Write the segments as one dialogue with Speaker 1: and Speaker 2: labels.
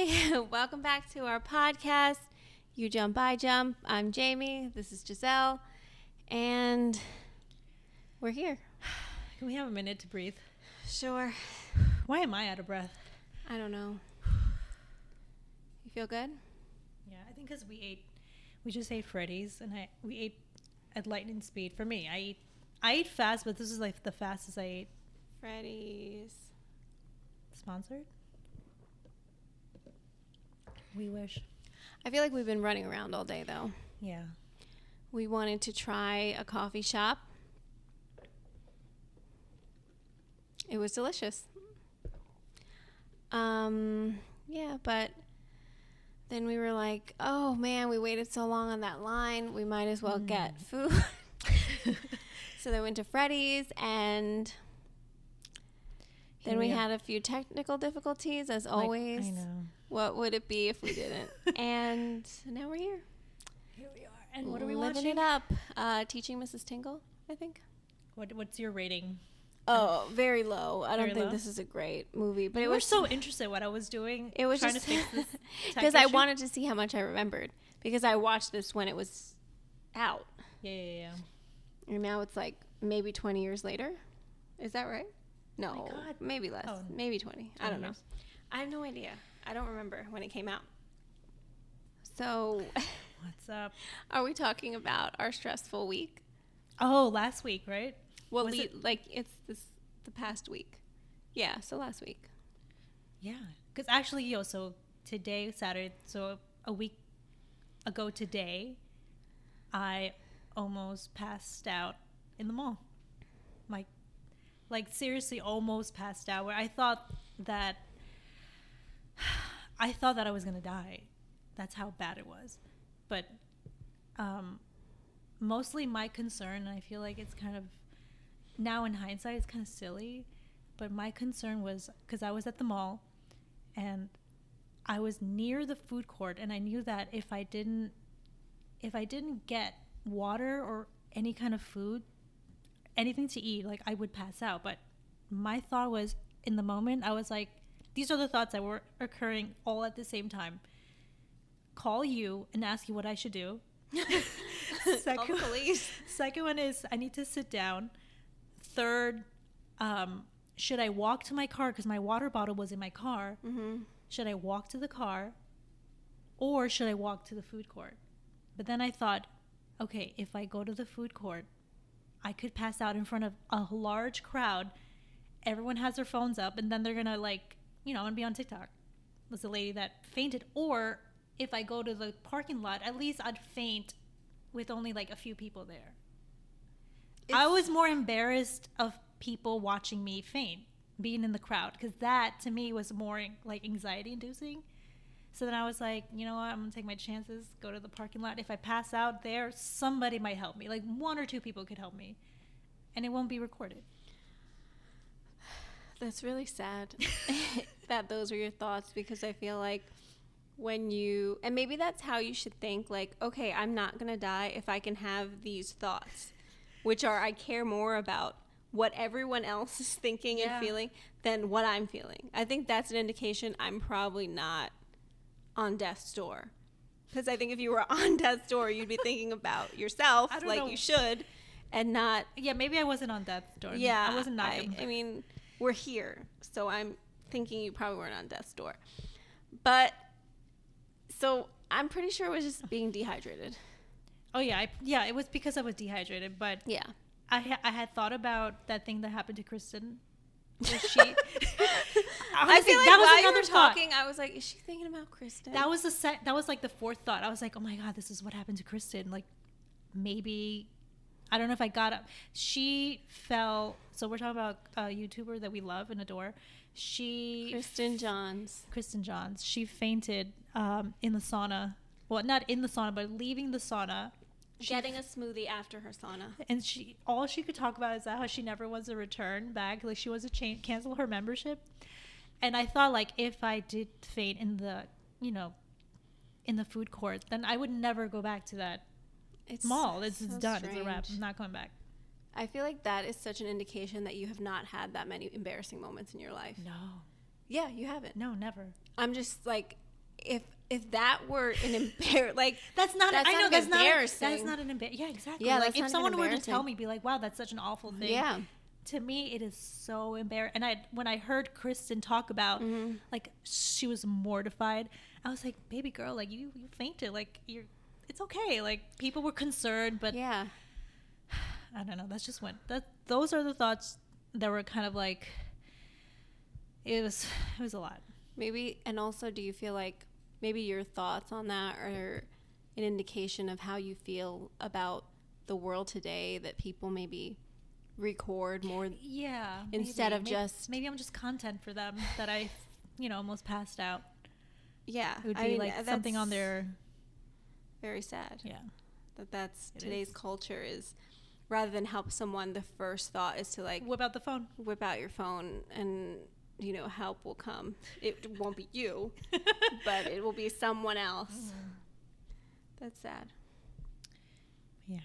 Speaker 1: Welcome back to our podcast. You Jump, I Jump. I'm Jamie. This is Giselle. And we're here.
Speaker 2: Can we have a minute to breathe?
Speaker 1: Sure.
Speaker 2: Why am I out of breath?
Speaker 1: I don't know. You feel good?
Speaker 2: Yeah, I think because we just ate Freddy's, and we ate at lightning speed. For me, I eat fast, but this is like the fastest I ate.
Speaker 1: Freddy's.
Speaker 2: Sponsored? We wish.
Speaker 1: I feel like we've been running around all day, though.
Speaker 2: Yeah.
Speaker 1: We wanted to try a coffee shop. It was delicious. Yeah, but then we were like, oh man, we waited so long on that line. We might as well get food. So they went to Freddy's, and then we had a few technical difficulties, as always.
Speaker 2: I know.
Speaker 1: What would it be if we didn't? And now we're here.
Speaker 2: Here we are. And what are we
Speaker 1: Living
Speaker 2: watching?
Speaker 1: it up. Teaching Mrs. Tingle, I think.
Speaker 2: What's your rating?
Speaker 1: Oh, very low. I don't
Speaker 2: Very
Speaker 1: think
Speaker 2: low?
Speaker 1: this is a great movie, but
Speaker 2: It was so interested in what I was doing.
Speaker 1: It was
Speaker 2: trying
Speaker 1: just
Speaker 2: to fix this
Speaker 1: because I wanted to see how much I remembered, because I watched this when it was out,
Speaker 2: Yeah.
Speaker 1: and now it's like maybe 20 years later. Is that right? No,
Speaker 2: my God.
Speaker 1: maybe less.
Speaker 2: Oh,
Speaker 1: Maybe 20. I don't know.
Speaker 2: years.
Speaker 1: I have no idea. I don't remember when it came out. So,
Speaker 2: What's up?
Speaker 1: are we talking about our stressful week?
Speaker 2: Oh, last week, right?
Speaker 1: Well,
Speaker 2: Was it-
Speaker 1: like it's the past week. Yeah, so last week.
Speaker 2: Yeah, because actually, so today, Saturday, so a week ago today, I almost passed out in the mall. Like seriously, almost passed out. Where I thought that I was gonna die. That's how bad it was. But mostly my concern, and I feel like it's kind of, now in hindsight, it's kind of silly, but my concern was because I was at the mall and I was near the food court, and I knew that if I didn't get water or any kind of food, anything to eat, like I would pass out. But my thought was, in the moment, I was like, these are the thoughts that were occurring all at the same time. Call you and ask you what I should do.
Speaker 1: Call the police.
Speaker 2: Second one is I need to sit down. Third, should I walk to my car because my water bottle was in my car?
Speaker 1: Mm-hmm.
Speaker 2: Should I walk to the car, or should I walk to the food court? But then I thought, okay, if I go to the food court, I could pass out in front of a large crowd. Everyone has their phones up, and then they're gonna I'm gonna be on TikTok. Was the lady that fainted? Or if I go to the parking lot, at least I'd faint with only like a few people there. I was more embarrassed of people watching me faint, being in the crowd, because that to me was more like anxiety inducing. So then I was like, you know what, I'm gonna take my chances, go to the parking lot. If I pass out there, somebody might help me. Like one or two people could help me, and it won't be recorded.
Speaker 1: That's really sad that those are your thoughts, because I feel like and maybe that's how you should think, like, okay, I'm not going to die if I can have these thoughts, which are, I care more about what everyone else is thinking and feeling than what I'm feeling. I think that's an indication I'm probably not on death's door. Because I think if you were on death's door, you'd be thinking about yourself like you should, and not...
Speaker 2: Yeah, maybe I wasn't on death's door.
Speaker 1: Yeah.
Speaker 2: I wasn't knocking.
Speaker 1: I mean, we're here, so I'm thinking you probably weren't on death's door. But, so I'm pretty sure it was just being dehydrated.
Speaker 2: Oh, yeah. It was because I was dehydrated, but...
Speaker 1: Yeah.
Speaker 2: I had thought about that thing that happened to Kristen. Honestly,
Speaker 1: I feel like
Speaker 2: that was
Speaker 1: while
Speaker 2: another
Speaker 1: you were
Speaker 2: thought.
Speaker 1: talking, I was like, is she thinking about Kristen?
Speaker 2: That was like the fourth thought. I was like, oh my God, this is what happened to Kristen. Like, maybe, I don't know if I got up. She fell. So we're talking about a YouTuber that we love and adore.
Speaker 1: Kristen Johns.
Speaker 2: She fainted in the sauna. Well, not in the sauna, but leaving the sauna.
Speaker 1: Getting a smoothie after her sauna.
Speaker 2: And all she could talk about is how she never wants to return back. Like, she wants to cancel her membership. And I thought, like, if I did faint in the food court, then I would never go back to that mall. It's done. Strange. It's a wrap. I'm not going back.
Speaker 1: I feel like that is such an indication that you have not had that many embarrassing moments in your life.
Speaker 2: No.
Speaker 1: Yeah, you haven't.
Speaker 2: No, never.
Speaker 1: I'm just like, if that were an like
Speaker 2: that's not
Speaker 1: that's
Speaker 2: I know
Speaker 1: not
Speaker 2: that's
Speaker 1: embarrassing.
Speaker 2: That's not an embarrassing. Yeah, exactly.
Speaker 1: Yeah,
Speaker 2: like
Speaker 1: that's
Speaker 2: if
Speaker 1: not
Speaker 2: someone
Speaker 1: even
Speaker 2: were to tell
Speaker 1: embarrassing.
Speaker 2: me, be like, wow, that's such an awful thing.
Speaker 1: Yeah.
Speaker 2: To me, it is so embarrassing. And when I heard Kristen talk about like she was mortified, I was like, baby girl, like you fainted, like it's okay. Like people were concerned, but
Speaker 1: Yeah.
Speaker 2: I don't know. That's just those are the thoughts that were kind of like, it was a lot.
Speaker 1: Maybe, and also, do you feel like maybe your thoughts on that are an indication of how you feel about the world today, that people maybe record more?
Speaker 2: Yeah.
Speaker 1: Instead of just...
Speaker 2: Maybe I'm just content for them that I, almost passed out.
Speaker 1: Yeah.
Speaker 2: It would be like something on their...
Speaker 1: Very sad.
Speaker 2: Yeah.
Speaker 1: That's today's culture is, rather than help someone, the first thought is to like...
Speaker 2: Whip out the phone.
Speaker 1: Whip out your phone and... help will come. It won't be you, but it will be someone else. That's sad.
Speaker 2: Yeah.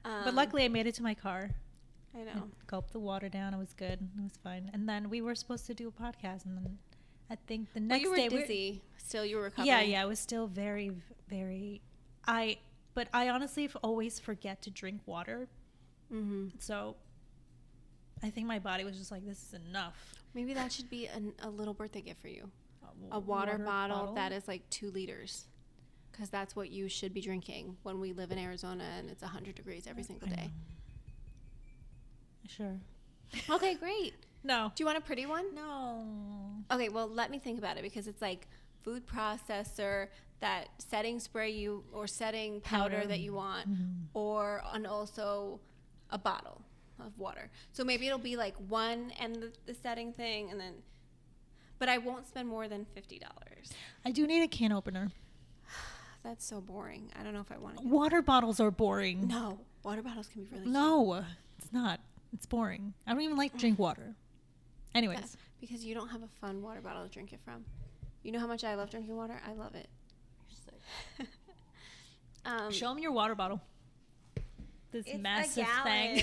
Speaker 2: But luckily I made it to my car.
Speaker 1: I know.
Speaker 2: I gulped the water down. It was good. It was fine. And then we were supposed to do a podcast. And then I think the next day...
Speaker 1: you were dizzy. Still, you were recovering.
Speaker 2: Yeah. I was still very, very... But I honestly always forget to drink water. Mm-hmm. So... I think my body was just like, this is enough.
Speaker 1: Maybe that should be a little birthday gift for you. A water bottle that is like 2 liters. Because that's what you should be drinking when we live in Arizona and it's 100 degrees every single day.
Speaker 2: Sure.
Speaker 1: Okay, great.
Speaker 2: No.
Speaker 1: Do you want a pretty one?
Speaker 2: No.
Speaker 1: Okay, well, let me think about it, because it's like food processor, that setting spray or setting powder that you want, and also a bottle of water. So maybe it'll be like one and the setting thing, and then, but I won't spend more than $50.
Speaker 2: I do need a can opener.
Speaker 1: That's so boring. I don't know if I want to.
Speaker 2: Water bottles are boring.
Speaker 1: No, water bottles can be really
Speaker 2: No, it's not. It's boring. I don't even like to drink water. Anyways.
Speaker 1: That's because you don't have a fun water bottle to drink it from. You know how much I love drinking water? I love it.
Speaker 2: You're sick. Show them your water bottle. This massive thing.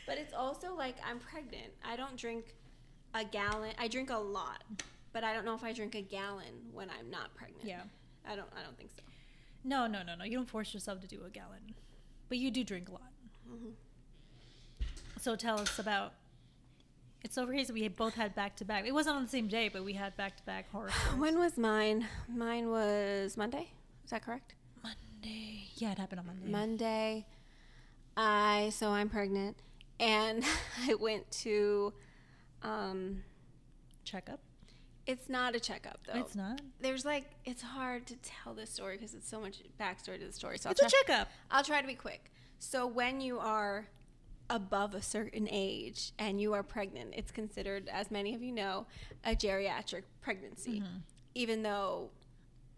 Speaker 1: But it's also like, I'm pregnant. I don't drink a gallon. I drink a lot, but I don't know if I drink a gallon when I'm not pregnant.
Speaker 2: Yeah.
Speaker 1: I don't think so.
Speaker 2: No. You don't force yourself to do a gallon, but you do drink a lot. Mm-hmm. So tell us about... It's so crazy. We both had back-to-back. It wasn't on the same day, but we had back-to-back horror stories.
Speaker 1: When was mine? Mine was Monday. Is that correct?
Speaker 2: Monday. Yeah, it happened on Monday.
Speaker 1: So I'm pregnant, and I went to
Speaker 2: checkup.
Speaker 1: It's not a checkup, though.
Speaker 2: It's not?
Speaker 1: There's it's hard to tell this story because it's so much backstory to the story. So
Speaker 2: it's a checkup.
Speaker 1: I'll try to be quick. So when you are above a certain age and you are pregnant, it's considered, as many of you know, a geriatric pregnancy, even though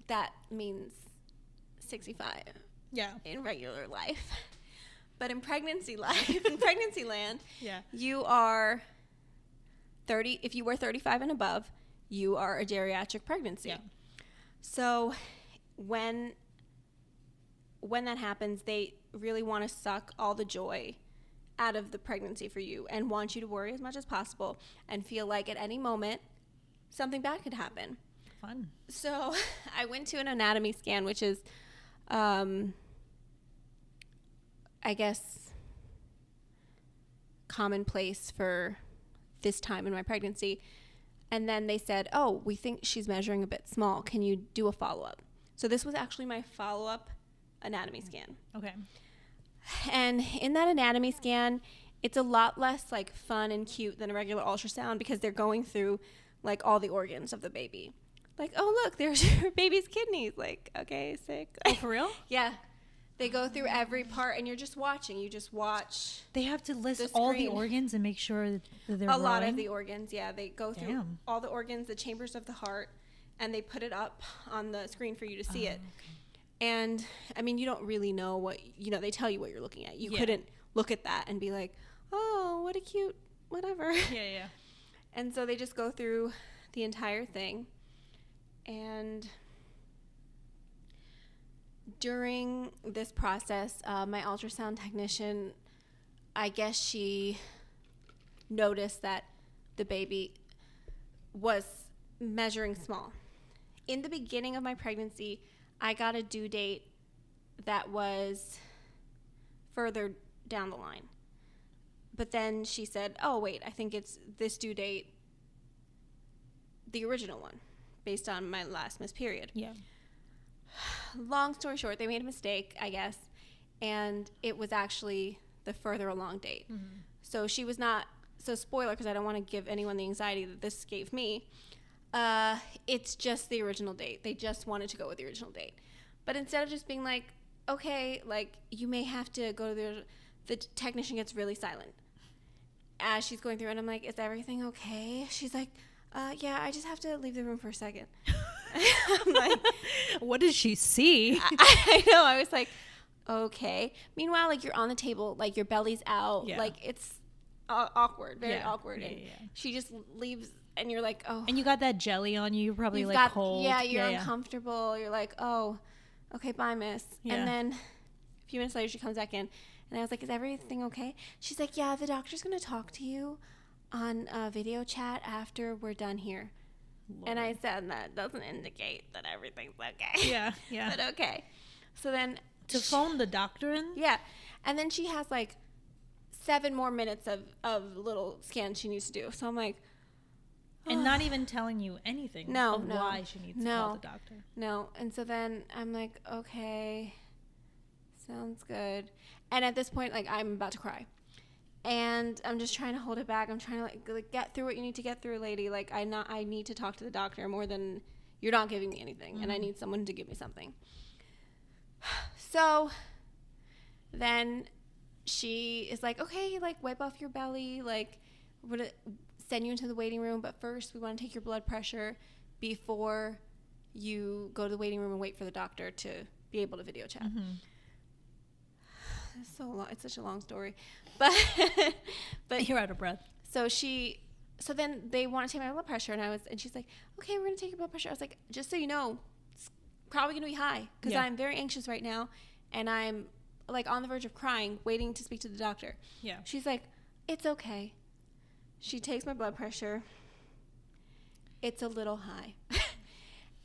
Speaker 1: that means 65 in regular life. But in pregnancy land, you are 30. If you were 35 and above, you are a geriatric pregnancy. Yeah. So when that happens, they really want to suck all the joy out of the pregnancy for you and want you to worry as much as possible and feel like at any moment something bad could happen.
Speaker 2: Fun.
Speaker 1: So I went to an anatomy scan, which is, I guess, commonplace for this time in my pregnancy. And then they said, oh, we think she's measuring a bit small. Can you do a follow-up? So this was actually my follow-up anatomy scan.
Speaker 2: Okay.
Speaker 1: And in that anatomy scan, it's a lot less fun and cute than a regular ultrasound because they're going through all the organs of the baby. Oh, look, there's your baby's kidneys. Okay, sick.
Speaker 2: Oh, for real?
Speaker 1: Yeah. They go through every part, and you're just watching. You just watch.
Speaker 2: They have to list all the organs and make sure that they're growing?
Speaker 1: Lot of the organs, yeah. They go through all the organs, the chambers of the heart, and they put it up on the screen for you to see it. Okay. And, I mean, you don't really know what, they tell you what you're looking at. You couldn't look at that and be like, oh, what a cute whatever.
Speaker 2: Yeah.
Speaker 1: And so they just go through the entire thing. And during this process, my ultrasound technician, I guess she noticed that the baby was measuring small. In the beginning of my pregnancy, I got a due date that was further down the line. But then she said, oh, wait, I think it's this due date, the original one, based on my last missed period.
Speaker 2: Yeah.
Speaker 1: Long story short, they made a mistake, I guess, and it was actually the further along date. Mm-hmm. So she was not, so spoiler, because I don't want to give anyone the anxiety that this gave me, it's just the original date. They just wanted to go with the original date. But instead of just being like, okay, like, you may have to go to the technician gets really silent as she's going through, and I'm like, is everything okay? She's like, yeah, I just have to leave the room for a second. I'm like,
Speaker 2: what does she see?
Speaker 1: I know. I was like, okay. Meanwhile, like, you're on the table, like, your belly's out. Yeah. Like, it's awkward, very awkward. And she just leaves, and you're like, oh.
Speaker 2: And you got that jelly on you. You're probably like cold.
Speaker 1: Yeah, you're uncomfortable. You're like, oh, okay, bye, miss. Yeah. And then a few minutes later, she comes back in. And I was like, is everything okay? She's like, yeah, the doctor's going to talk to you on a video chat after we're done here. Lord. And I said, that doesn't indicate that everything's okay.
Speaker 2: Yeah, yeah.
Speaker 1: But okay. So then.
Speaker 2: To phone the doctor in?
Speaker 1: Yeah. And then she has like 7 more minutes of little scans she needs to do. So I'm like.
Speaker 2: Oh. And not even telling you anything why she needs to call the doctor.
Speaker 1: No. And so then I'm like, okay. Sounds good. And at this point, like, I'm about to cry. And I'm just trying to hold it back. I'm trying to, like get through what you need to get through, lady. Like, I need to talk to the doctor more than you're not giving me anything. Mm-hmm. And I need someone to give me something. So then she is like, okay, like, wipe off your belly. Like, we're going to send you into the waiting room. But first, we want to take your blood pressure before you go to the waiting room and wait for the doctor to be able to video chat. Mm-hmm. It's so long. It's such a long story, but
Speaker 2: you're out of breath.
Speaker 1: So then they want to take my blood pressure, and she's like, okay, we're gonna take your blood pressure. I was like, just so you know, it's probably gonna be high because I'm very anxious right now, and I'm like on the verge of crying, waiting to speak to the doctor.
Speaker 2: Yeah.
Speaker 1: She's like, it's okay. She takes my blood pressure. It's a little high,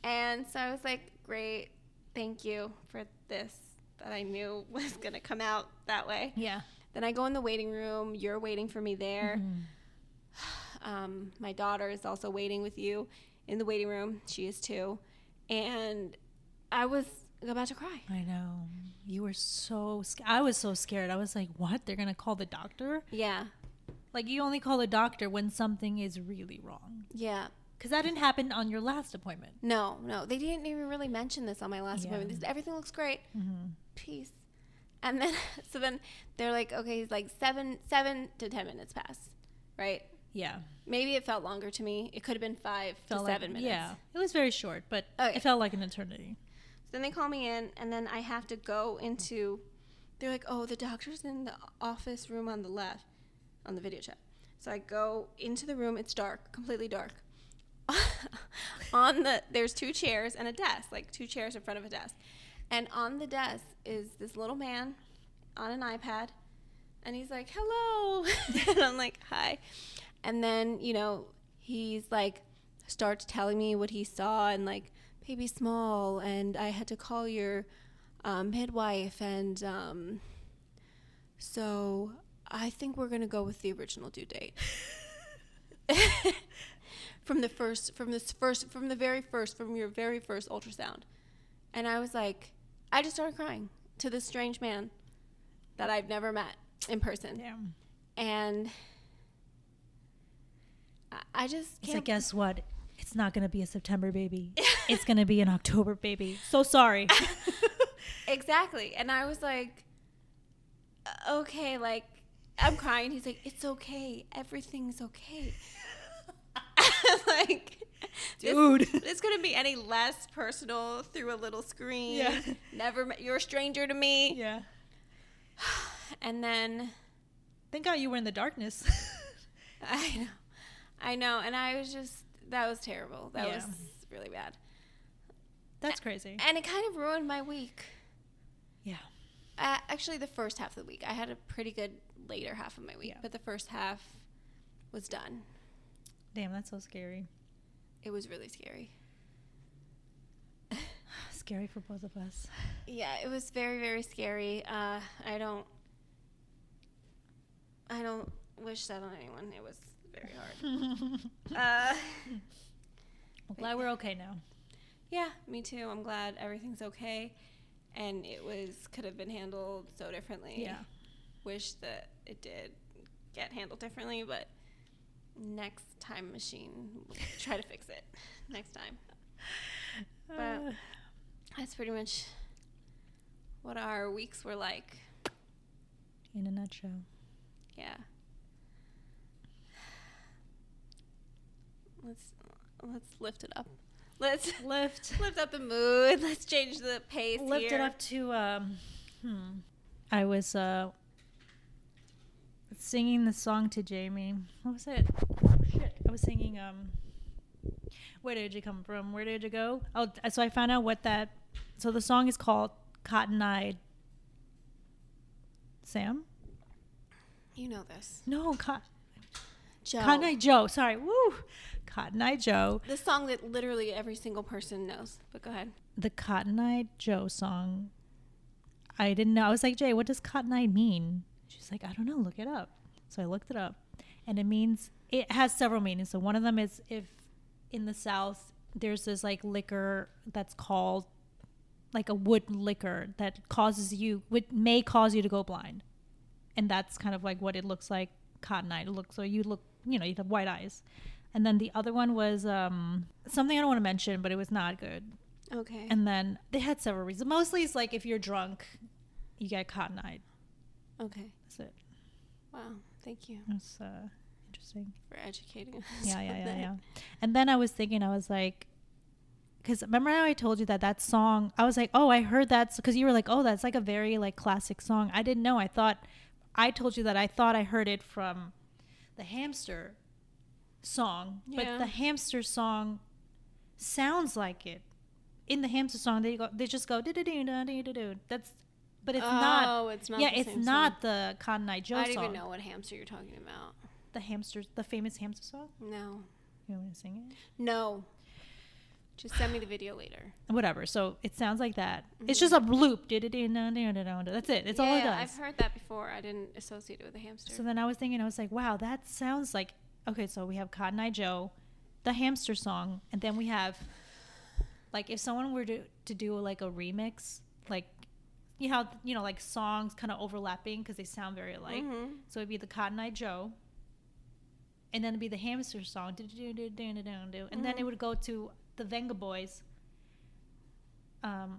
Speaker 1: and so I was like, great, thank you for this. That I knew was going to come out that way.
Speaker 2: Yeah.
Speaker 1: Then I go in the waiting room. You're waiting for me there. Mm-hmm. My daughter is also waiting with you in the waiting room. She is too. And I was about to cry.
Speaker 2: I know. You were so scared. I was so scared. I was like, what? They're going to call the doctor?
Speaker 1: Yeah.
Speaker 2: Like, you only call the doctor when something is really wrong.
Speaker 1: Yeah.
Speaker 2: Because that didn't happen on your last appointment.
Speaker 1: No. They didn't even really mention this on my last appointment. They said, everything looks great. Mm-hmm. Peace. And then, so then they're like, okay, it's like 7 to 10 minutes pass, right?
Speaker 2: Yeah.
Speaker 1: Maybe it felt longer to me. It could have been 5 to 7 minutes.
Speaker 2: Yeah. It was very short, but it felt like an eternity.
Speaker 1: So then they call me in, and then I have to go into, they're like, oh, the doctor's in the office room on the left, on the video chat. So I go into the room. It's dark, completely dark. There's 2 chairs and a desk, like 2 chairs in front of a desk. And on the desk is this little man on an iPad, and he's like, hello. And I'm like, hi. And then, he's like, starts telling me what he saw, and like, baby small, and I had to call your midwife, and so I think we're going to go with the original due date. From your very first ultrasound. And I was like, I just started crying to this strange man that I've never met in person.
Speaker 2: Damn.
Speaker 1: And I just can't.
Speaker 2: It's like, guess what? It's not going to be a September baby. It's going to be an October baby. So sorry.
Speaker 1: Exactly. And I was like, okay, like, I'm crying. He's like, it's okay. Everything's okay. Like,
Speaker 2: dude,
Speaker 1: this couldn't be any less personal through a little screen.
Speaker 2: Yeah.
Speaker 1: Never met, you're a stranger to me.
Speaker 2: Yeah.
Speaker 1: And then,
Speaker 2: thank God you were in the darkness.
Speaker 1: I know. And I was just, that was terrible. That was really bad.
Speaker 2: That's crazy.
Speaker 1: And it kind of ruined my week.
Speaker 2: Yeah.
Speaker 1: Actually, the first half of the week. I had a pretty good later half of my week, but the first half was done.
Speaker 2: Damn, that's so scary.
Speaker 1: it was really scary.
Speaker 2: Scary for both of us.
Speaker 1: Yeah, it was very, very scary. I don't wish that on anyone. It was very hard.
Speaker 2: I'm glad we're okay now.
Speaker 1: Yeah, me too. I'm glad everything's okay. And it could have been handled so differently.
Speaker 2: Yeah.
Speaker 1: Wish that it did get handled differently, but next time machine, we'll try to fix it next time. But that's pretty much what our weeks were like.
Speaker 2: In a nutshell.
Speaker 1: Yeah. Let's lift it up. Let's lift up the mood. Let's change the pace.
Speaker 2: Lift
Speaker 1: here.
Speaker 2: it up to I was singing the song to Jamie. What was it? Oh, shit. I was singing Where Did You Come From? Where Did You Go? Oh, so I found out what that. So the song is called Cotton Eyed Sam.
Speaker 1: You know this.
Speaker 2: No,
Speaker 1: Joe.
Speaker 2: Cotton Eye Joe. Sorry. Woo. Cotton Eye Joe.
Speaker 1: The song that literally every single person knows. But go ahead.
Speaker 2: The Cotton Eye Joe song. I didn't know. I was like, Jay, what does Cotton Eye mean? She's like, I don't know. Look it up. So I looked it up. And it has several meanings. So one of them is if in the South, there's this like liquor that's called like a wood liquor that may cause you to go blind. And that's kind of like what it looks like. Cotton Eye. So you have white eyes. And then the other one was something I don't want to mention, but it was not good.
Speaker 1: Okay.
Speaker 2: And then they had several reasons. Mostly it's like if you're drunk, you get cotton-eyed.
Speaker 1: Okay.
Speaker 2: That's it.
Speaker 1: Wow. Thank you.
Speaker 2: That's interesting.
Speaker 1: For educating us.
Speaker 2: Yeah. And then I was thinking, I was like, because remember how I told you that song, I was like, oh, I heard that, because you were like, oh, that's like a very like classic song. I didn't know. I told you that I thought I heard it from the Hamster song, but the Hamster song sounds like it. In the Hamster song, they just go do. That's, but it's not.
Speaker 1: Oh, it's not.
Speaker 2: Yeah,
Speaker 1: the
Speaker 2: it's
Speaker 1: same
Speaker 2: not
Speaker 1: song.
Speaker 2: the Cotton Eye Joe song.
Speaker 1: I don't even know what hamster you're talking about.
Speaker 2: The famous Hamster song.
Speaker 1: No.
Speaker 2: You want me to sing it?
Speaker 1: No. Just send me the video later.
Speaker 2: Whatever. So it sounds like that. Mm-hmm. It's just a loop. That's it. It's all it does.
Speaker 1: Yeah, I've heard that before. I didn't associate it with a hamster.
Speaker 2: So then I was thinking, I was like, wow, that sounds like. Okay, so we have Cotton Eye Joe, the Hamster song, and then we have, like, if someone were to do like a remix, like, like songs kind of overlapping because they sound very alike. Mm-hmm. So it'd be the Cotton Eye Joe, and then it'd be the Hamster song, and then it would go to the Venga Boys.
Speaker 1: The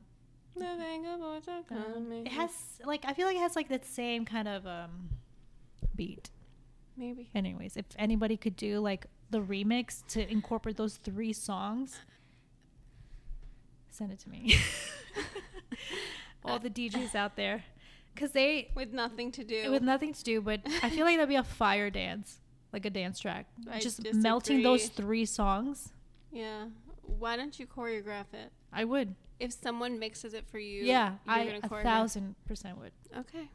Speaker 1: Venga Boys are coming.
Speaker 2: It has I feel like it has like that same kind of beat.
Speaker 1: Maybe.
Speaker 2: Anyways, if anybody could do like the remix to incorporate those 3 songs, send it to me. All the DJs out there, because
Speaker 1: with nothing to do,
Speaker 2: but I feel like that'd be a fire dance, like a dance track.
Speaker 1: I
Speaker 2: just
Speaker 1: disagree.
Speaker 2: Melting those 3 songs.
Speaker 1: Yeah. Why don't you choreograph it?
Speaker 2: I would.
Speaker 1: If someone mixes it for you,
Speaker 2: yeah,
Speaker 1: I
Speaker 2: 1,000% would.
Speaker 1: Okay.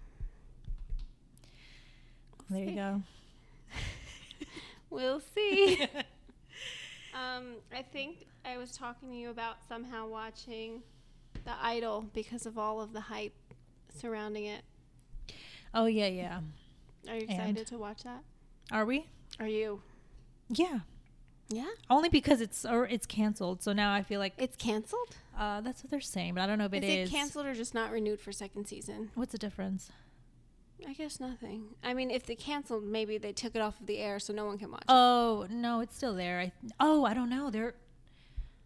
Speaker 2: There you go.
Speaker 1: We'll see. I think I was talking to you about somehow watching The Idol because of all of the hype surrounding it.
Speaker 2: Oh, yeah.
Speaker 1: Are you excited to watch that?
Speaker 2: Are we?
Speaker 1: Are you?
Speaker 2: Yeah.
Speaker 1: Yeah?
Speaker 2: Only because it's canceled. So now I feel like...
Speaker 1: It's canceled?
Speaker 2: That's what they're saying, but I don't know if it is.
Speaker 1: Is it canceled or just not renewed for second season?
Speaker 2: What's the difference?
Speaker 1: I guess nothing. I mean, if they canceled, maybe they took it off of the air so no one can watch it.
Speaker 2: Oh, no, it's still there. I don't know.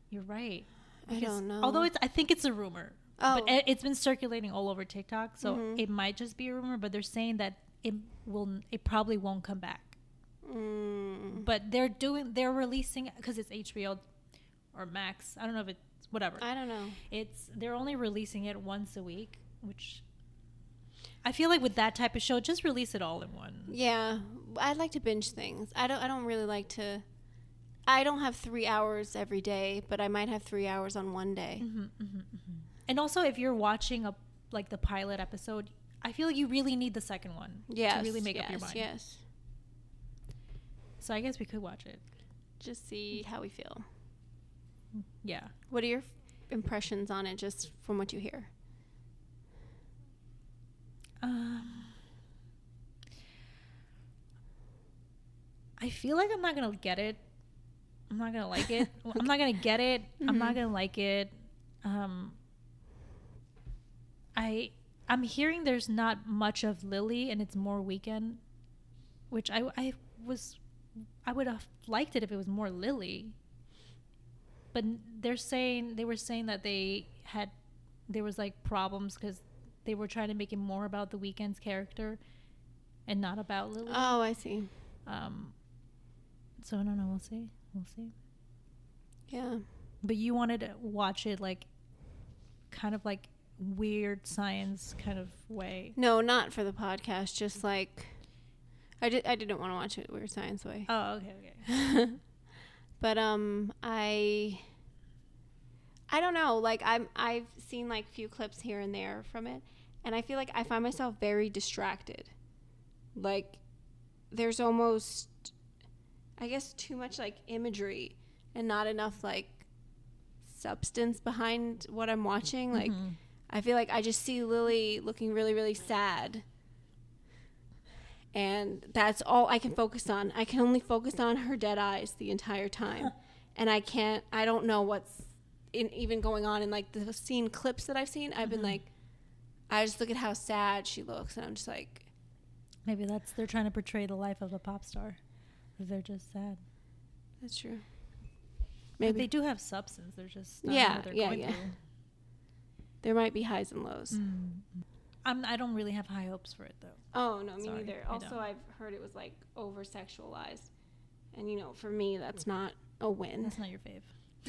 Speaker 2: You're right.
Speaker 1: I don't know.
Speaker 2: Although I think it's a rumor.
Speaker 1: Oh.
Speaker 2: But it's been circulating all over TikTok, so it might just be a rumor, but they're saying that it probably won't come back. But they're releasing, because it's HBO or Max. I don't know if it's whatever.
Speaker 1: I don't know.
Speaker 2: They're only releasing it once a week, which I feel like with that type of show, just release it all in one.
Speaker 1: Yeah, I'd like to binge things. I don't really like to. I don't have 3 hours every day, but I might have 3 hours on one day.
Speaker 2: And also, if you're watching the pilot episode, I feel like you really need the second one to really make up your mind.
Speaker 1: Yes.
Speaker 2: So I guess we could watch it.
Speaker 1: Just see how we feel.
Speaker 2: Yeah.
Speaker 1: What are your impressions on it, just from what you hear?
Speaker 2: I feel like I'm not gonna get it. I'm not gonna like it. I'm not gonna get it. I'm not gonna like it. I'm hearing there's not much of Lily and it's more Weekend, which I would have liked it if it was more Lily. But they were saying that there was like problems because they were trying to make it more about the Weekend's character and not about Lily.
Speaker 1: Oh, I see.
Speaker 2: So I don't know. We'll see.
Speaker 1: Yeah.
Speaker 2: But you wanted to watch it like kind of like weird science kind of way.
Speaker 1: No, not for the podcast. Just like I didn't want to watch it weird science way.
Speaker 2: Oh, okay.
Speaker 1: But I don't know. Like I've seen like few clips here and there from it, and I feel like I find myself very distracted. Like there's almost, I guess, too much like imagery and not enough like substance behind what I'm watching. Like I feel like I just see Lily looking really, really sad. And that's all I can focus on. I can only focus on her dead eyes the entire time. And I don't know what's even going on in like the scene clips that I've seen. I've been like, I just look at how sad she looks and I'm just like.
Speaker 2: Maybe they're trying to portray the life of a pop star. They're just sad.
Speaker 1: That's true. Maybe.
Speaker 2: But they do have substance. They're just not
Speaker 1: yeah.
Speaker 2: through.
Speaker 1: There might be highs and lows.
Speaker 2: I don't really have high hopes for it though.
Speaker 1: Oh no, me
Speaker 2: Sorry,
Speaker 1: neither. Also, I've heard it was like over sexualized, and for me, that's not a win.
Speaker 2: That's not your fave.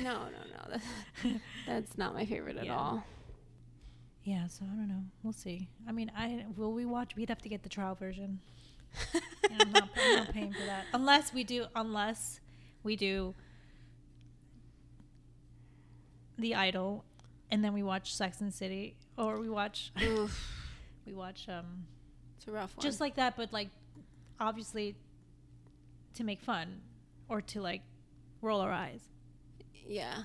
Speaker 1: No. That's not my favorite at all.
Speaker 2: Yeah, so I don't know. We'll see. I mean, will we watch? We'd have to get the trial version. I'm not paying for that unless we do The Idol, and then we watch Sex and City, or we watch
Speaker 1: It's a rough one.
Speaker 2: Just like that, but like obviously to make fun or to like roll our eyes.
Speaker 1: Yeah.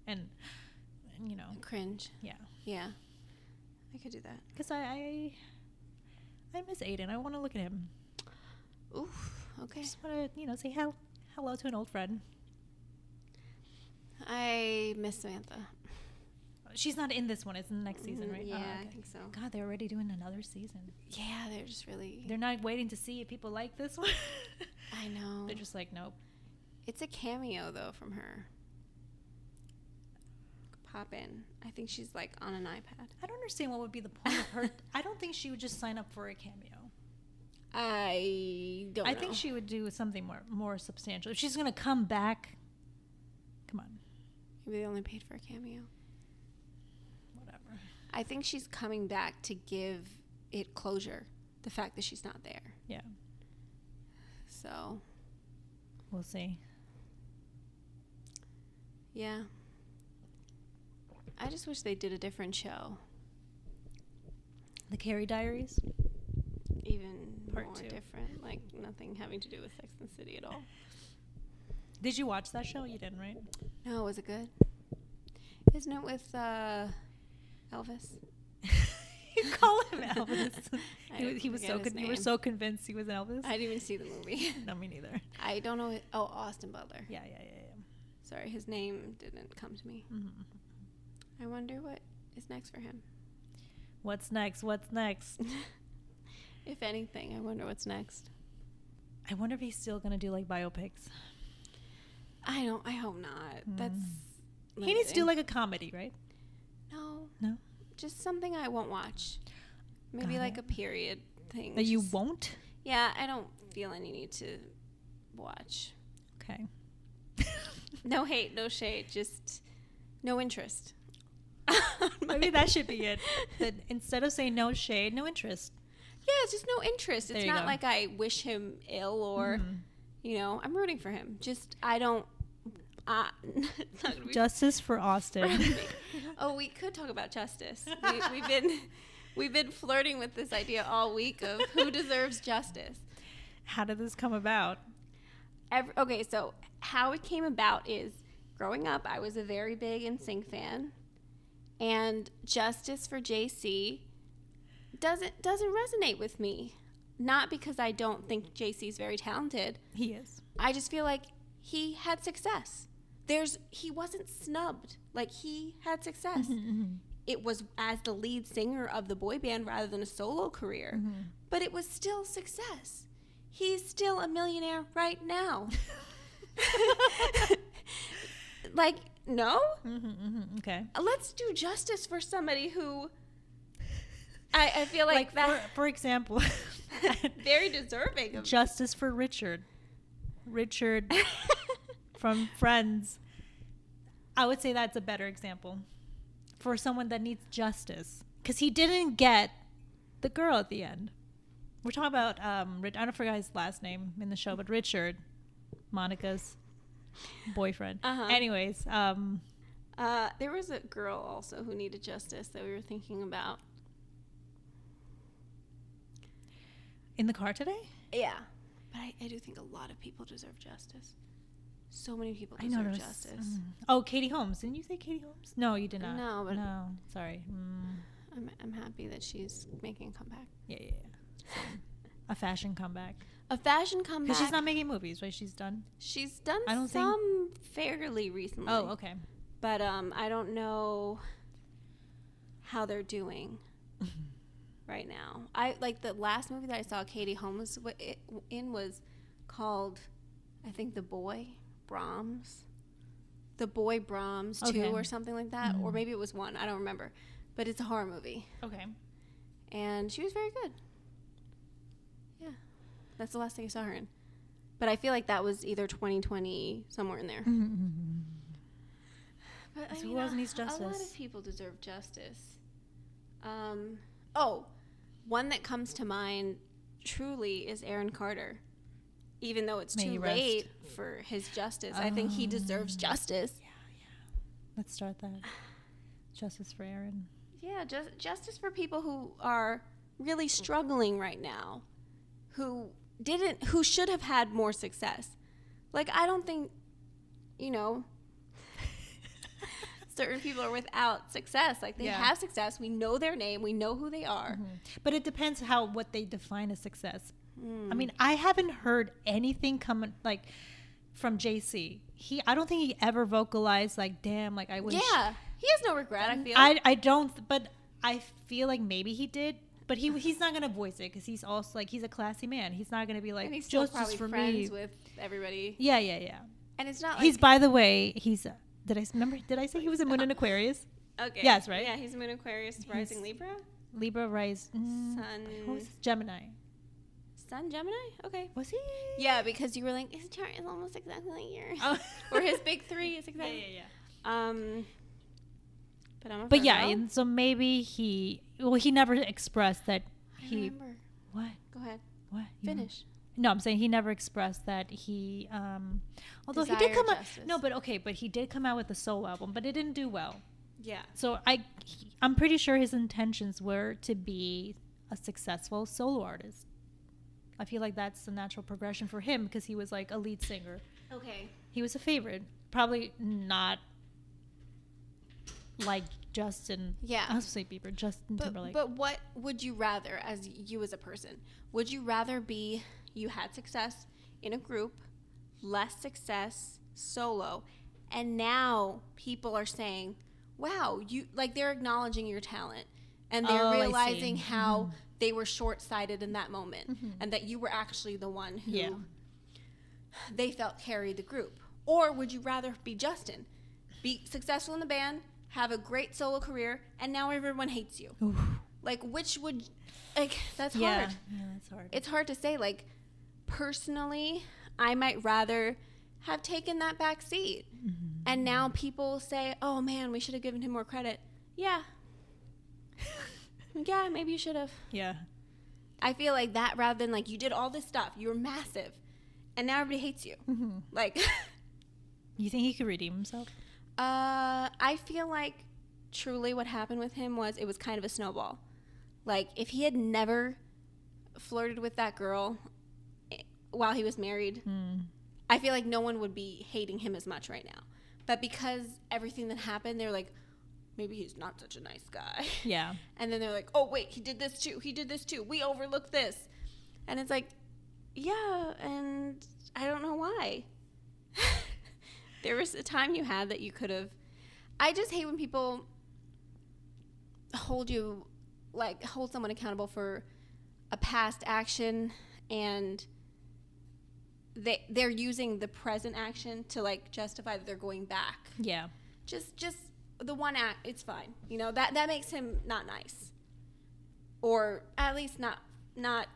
Speaker 2: And
Speaker 1: cringe.
Speaker 2: Yeah.
Speaker 1: Yeah. I could do that.
Speaker 2: Because I miss Aiden. I want to look at him.
Speaker 1: Oof. Okay.
Speaker 2: Just want to say hello to an old friend.
Speaker 1: I miss Samantha.
Speaker 2: She's not in this one. It's in the next season, right?
Speaker 1: Yeah,
Speaker 2: Oh, okay.
Speaker 1: I think so.
Speaker 2: God, they're already doing another season.
Speaker 1: Yeah, they're just really.
Speaker 2: They're not waiting to see if people like this one.
Speaker 1: I know.
Speaker 2: They're just like, nope.
Speaker 1: It's a cameo though from her. Pop in. I think she's like on an iPad.
Speaker 2: I don't understand what would be the point of her. I don't think she would just sign up for a cameo.
Speaker 1: I don't know.
Speaker 2: I think she would do something more substantial. If she's going to come back, come on.
Speaker 1: Maybe they only paid for a cameo.
Speaker 2: Whatever.
Speaker 1: I think she's coming back to give it closure. The fact that she's not there.
Speaker 2: Yeah.
Speaker 1: So.
Speaker 2: We'll see.
Speaker 1: Yeah. I just wish they did a different show.
Speaker 2: The Carrie Diaries?
Speaker 1: Even
Speaker 2: Part
Speaker 1: more
Speaker 2: 2.
Speaker 1: different. Like nothing having to do with Sex and the City at all.
Speaker 2: Did you watch that show? You didn't, right?
Speaker 1: No, was it good? Isn't it with Elvis?
Speaker 2: You call him Elvis. he was
Speaker 1: forget his
Speaker 2: you were
Speaker 1: name.
Speaker 2: so convinced he was Elvis.
Speaker 1: I didn't even see the movie.
Speaker 2: No, me neither.
Speaker 1: I don't know. Austin Butler.
Speaker 2: Yeah.
Speaker 1: Sorry, his name didn't come to me. I wonder what is next for him.
Speaker 2: What's next?
Speaker 1: If anything, I wonder what's next.
Speaker 2: I wonder if he's still going to do like biopics.
Speaker 1: I hope not. That's
Speaker 2: He needs to do like a comedy, right?
Speaker 1: No. Just something I won't watch. Maybe like a period thing.
Speaker 2: That you won't?
Speaker 1: Yeah, I don't feel any need to watch.
Speaker 2: Okay.
Speaker 1: No hate, no shade, just no interest.
Speaker 2: Maybe that should be it. That instead of saying no shade, no interest.
Speaker 1: Yeah, it's just no interest. It's not
Speaker 2: go.
Speaker 1: like I wish him ill or, I'm rooting for him. Just, I don't. It's not gonna be
Speaker 2: Justice for Austin.
Speaker 1: Oh, we could talk about justice. We've been flirting with this idea all week of who deserves justice.
Speaker 2: How did this come about?
Speaker 1: Okay, so how it came about is growing up, I was a very big NSYNC fan, and justice for JC doesn't resonate with me. Not because I don't think JC's very talented.
Speaker 2: He is.
Speaker 1: I just feel like he had success. He wasn't snubbed. Like, he had success. It was as the lead singer of the boy band rather than a solo career. But it was still success. He's still a millionaire right now. Like, no?
Speaker 2: Okay.
Speaker 1: Let's do justice for somebody who I feel like that.
Speaker 2: For example,
Speaker 1: very deserving of
Speaker 2: justice for Richard. Richard from Friends. I would say that's a better example for someone that needs justice, because he didn't get the girl at the end. We're talking about I don't forget his last name in the show, but Richard, Monica's boyfriend. Anyways,
Speaker 1: there was a girl also who needed justice that we were thinking about.
Speaker 2: In the car today?
Speaker 1: Yeah. But I do think a lot of people deserve justice. So many people deserve justice.
Speaker 2: Oh, Katie Holmes. Didn't you say Katie Holmes? No, you did not.
Speaker 1: No, but
Speaker 2: no, sorry.
Speaker 1: I'm happy that she's making a comeback.
Speaker 2: Yeah. A fashion comeback.
Speaker 1: A fashion comeback.
Speaker 2: Because she's not making movies, right? She's done.
Speaker 1: She's done some fairly recently.
Speaker 2: Oh, okay.
Speaker 1: But I don't know how they're doing right now. I like the last movie that I saw Katie Holmes in was called, I think, The Boy Brahms 2 or something like that, or maybe it was 1. I don't remember, but it's a horror movie.
Speaker 2: Okay.
Speaker 1: And she was very good. Yeah, that's the last thing I saw her in. But I feel like that was either 2020, somewhere in there. But I mean,
Speaker 2: who else needs justice?
Speaker 1: A lot of people deserve justice. One that comes to mind truly is Aaron Carter. Even though it's too late for his justice, I think he deserves justice.
Speaker 2: Yeah. Let's start that. Justice for Aaron.
Speaker 1: Yeah, justice for people who are really struggling right now, who should have had more success. Like, I don't think, certain people are without success. Like, they have success. We know their name. We know who they are.
Speaker 2: But it depends what they define as success. I mean, I haven't heard anything coming from JC. I don't think he ever vocalized damn, I wish.
Speaker 1: Yeah, he has no regret. I feel.
Speaker 2: I don't, but I feel like maybe he did. But he's not gonna voice it because he's also he's a classy man. He's not gonna be
Speaker 1: and he's still
Speaker 2: justice
Speaker 1: probably
Speaker 2: for
Speaker 1: friends
Speaker 2: me.
Speaker 1: with everybody.
Speaker 2: Yeah.
Speaker 1: And it's not.
Speaker 2: He's by the way. Did I say he was a moon in Aquarius?
Speaker 1: Okay.
Speaker 2: Yes, right?
Speaker 1: Yeah, he's a moon Aquarius, rising Libra.
Speaker 2: Libra,
Speaker 1: Sun.
Speaker 2: Who was
Speaker 1: Gemini. Sun Gemini? Okay.
Speaker 2: Was he?
Speaker 1: Yeah, because you were like, his chart is almost exactly like yours. Oh. Or his big 3 is exactly.
Speaker 2: Yeah.
Speaker 1: But I'm a
Speaker 2: But
Speaker 1: Virgo.
Speaker 2: yeah, and so maybe he never expressed that
Speaker 1: I remember.
Speaker 2: What?
Speaker 1: Go ahead.
Speaker 2: What?
Speaker 1: Finish.
Speaker 2: No, I'm saying he never expressed that he although he did come out but he did come out with a solo album, but it didn't do well.
Speaker 1: Yeah.
Speaker 2: So I'm pretty sure his intentions were to be a successful solo artist. I feel like that's the natural progression for him because he was a lead singer.
Speaker 1: Okay.
Speaker 2: He was a favorite. Probably not like Justin.
Speaker 1: Yeah.
Speaker 2: I was going to say Bieber, Justin Timberlake.
Speaker 1: But what would you rather, as you as a person, would you rather be you had success in a group, less success solo, and now people are saying, wow, they're acknowledging your talent and they're realizing how they were short-sighted in that moment and that you were actually the one who they felt carried the group? Or would you rather be Justin, be successful in the band, have a great solo career, and now everyone hates you?
Speaker 2: Oof.
Speaker 1: Which would, that's hard.
Speaker 2: Yeah, that's hard.
Speaker 1: It's hard to say. Personally, I might rather have taken that back seat. And now people say, oh man, we should have given him more credit. Yeah. Yeah, maybe you should have.
Speaker 2: Yeah.
Speaker 1: I feel like that rather than you did all this stuff. You were massive. And now everybody hates you.
Speaker 2: You think he could redeem himself?
Speaker 1: I feel like truly what happened with him was it was kind of a snowball. If he had never flirted with that girl while he was married, I feel like no one would be hating him as much right now. But because everything that happened, they're like, maybe he's not such a nice guy.
Speaker 2: Yeah.
Speaker 1: And then they're like, oh, wait, he did this too. He did this too. We overlooked this. And it's like, yeah, and I don't know why. There was a time you had that you could have. I just hate when people hold someone accountable for a past action, and they're using the present action to like justify that they're going back.
Speaker 2: Yeah.
Speaker 1: Just the one act, it's fine. You know, that makes him not nice. Or at least not right,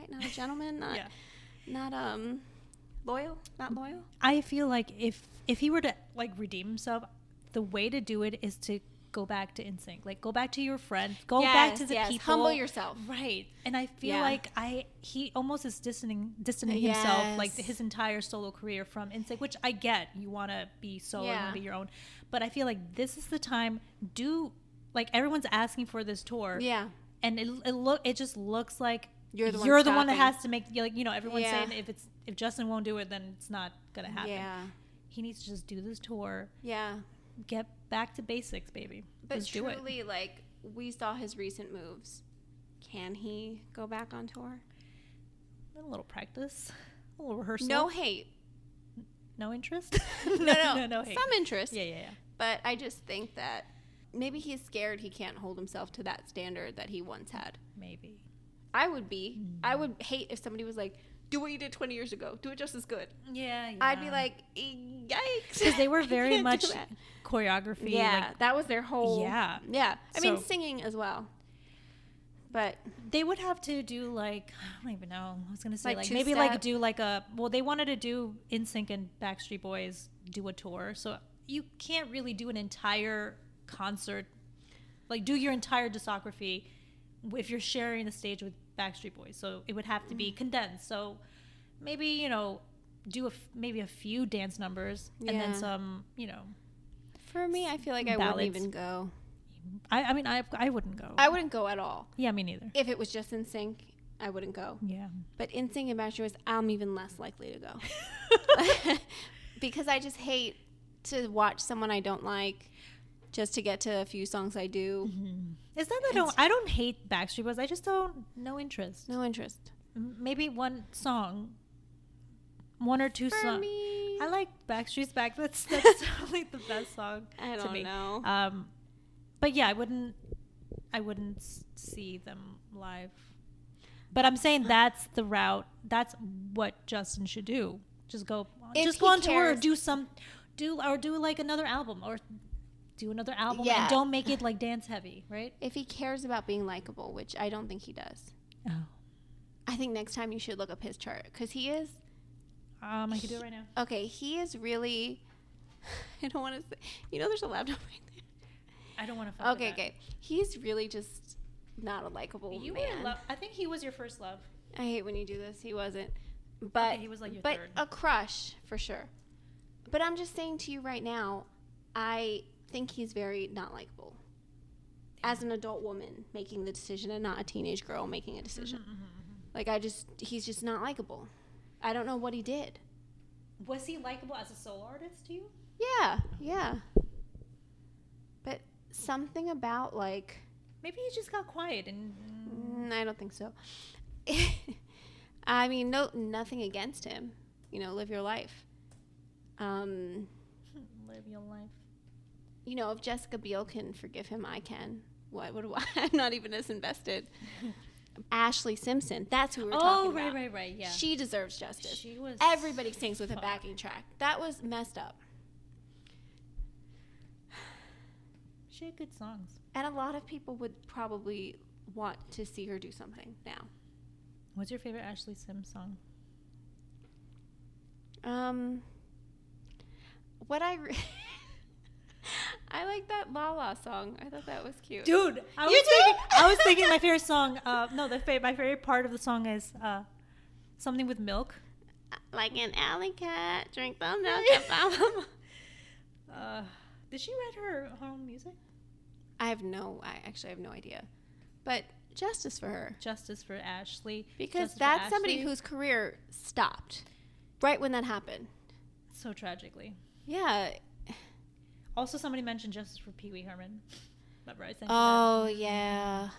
Speaker 1: not a gentleman, not loyal, not loyal.
Speaker 2: I feel like if he were to like redeem himself, the way to do it is to go back to NSYNC. Like, go back to your friend, go back to the people,
Speaker 1: humble yourself,
Speaker 2: right? And I feel like he almost is distancing himself, like his entire solo career from NSYNC, which I get. You want to be solo, you want to be your own, but I feel like this is the time. Like, everyone's asking for this tour, and it just looks like you're the one that has to make, like, you know, everyone's saying if Justin won't do it, then it's not gonna happen. He needs to just do this tour. Get back to basics, baby.
Speaker 1: But
Speaker 2: just
Speaker 1: truly,
Speaker 2: do it.
Speaker 1: like, we saw his recent moves. Can he go back on tour?
Speaker 2: A little practice, a little rehearsal.
Speaker 1: No hate.
Speaker 2: No interest?
Speaker 1: No hate. Some interest.
Speaker 2: Yeah.
Speaker 1: But I just think that maybe he's scared he can't hold himself to that standard that he once had.
Speaker 2: Maybe.
Speaker 1: I would be. I would hate if somebody was like, do what you did 20 years ago. Do it just as good.
Speaker 2: Yeah.
Speaker 1: I'd be like, yikes.
Speaker 2: Because they were very much choreography.
Speaker 1: Yeah,
Speaker 2: like,
Speaker 1: that was their whole.
Speaker 2: Yeah.
Speaker 1: I mean, singing as well. But
Speaker 2: they would have to do, like, I don't even know. I was going to say, like maybe
Speaker 1: two-step.
Speaker 2: like do like they wanted to do NSYNC and Backstreet Boys do a tour. So you can't really do an entire concert, like do your entire discography if you're sharing the stage with Backstreet Boys. So it would have to be condensed. So maybe, you know, do maybe a few dance numbers and then some, you know.
Speaker 1: For me, I feel like I wouldn't even go.
Speaker 2: I mean, I wouldn't go.
Speaker 1: I wouldn't go at all.
Speaker 2: Yeah, me neither.
Speaker 1: If it was just NSYNC, I wouldn't go.
Speaker 2: Yeah.
Speaker 1: But NSYNC and Backstreet Boys, I'm even less likely to go. Because I just hate to watch someone I don't like just to get to a few songs I do.
Speaker 2: Mm-hmm. It's not that I don't hate Backstreet Boys. I just don't, no interest.
Speaker 1: No interest.
Speaker 2: Maybe one song, one or two songs. I like Backstreet's Back. That's probably the best song to me.
Speaker 1: I don't know.
Speaker 2: But yeah, I wouldn't see them live. But I'm saying that's the route. That's what Justin should do. Just go on tour, do like another album, or do another album, and don't make it like dance heavy, right?
Speaker 1: If he cares about being likable, which I don't think he does.
Speaker 2: Oh.
Speaker 1: I think next time you should look up his chart, because he is.
Speaker 2: I can do it right now.
Speaker 1: Okay, he is really. I don't want to say. You know, there's a laptop right there.
Speaker 2: I don't want to fuck with that.
Speaker 1: Okay. He's really just not a likable man.
Speaker 2: I think he was your first love.
Speaker 1: I hate when you do this. He wasn't. But
Speaker 2: he was like your third.
Speaker 1: A crush, for sure. But I'm just saying to you right now, I think he's very not likable. As an adult woman making the decision and not a teenage girl making a decision. Like, he's just not likable. I don't know what he did.
Speaker 2: Was he likable as a solo artist to you?
Speaker 1: Yeah. But something about, like...
Speaker 2: Maybe he just got quiet and...
Speaker 1: I don't think so. I mean, nothing against him. You know, live your life.
Speaker 2: Live your life.
Speaker 1: You know, if Jessica Biel can forgive him, I can. What would I'm not even as invested. Ashley Simpson. That's who we were talking about.
Speaker 2: Oh, right, yeah.
Speaker 1: She deserves justice.
Speaker 2: She was...
Speaker 1: Everybody sings with a backing track. That was messed up.
Speaker 2: She had good songs.
Speaker 1: And a lot of people would probably want to see her do something now.
Speaker 2: What's your favorite Ashley Sims song?
Speaker 1: I like that La La song. I thought that was cute.
Speaker 2: Dude, I was thinking my favorite song. My favorite part of the song is something with milk.
Speaker 1: Like an alley cat, drink the milk.
Speaker 2: Did she write her own music?
Speaker 1: I actually have no idea. But justice for her.
Speaker 2: Justice for Ashley.
Speaker 1: Because that's somebody whose career stopped. right when that happened.
Speaker 2: So tragically.
Speaker 1: Yeah.
Speaker 2: Also, somebody mentioned justice for Pee Wee Herman. Remember I sent you
Speaker 1: Oh, yeah.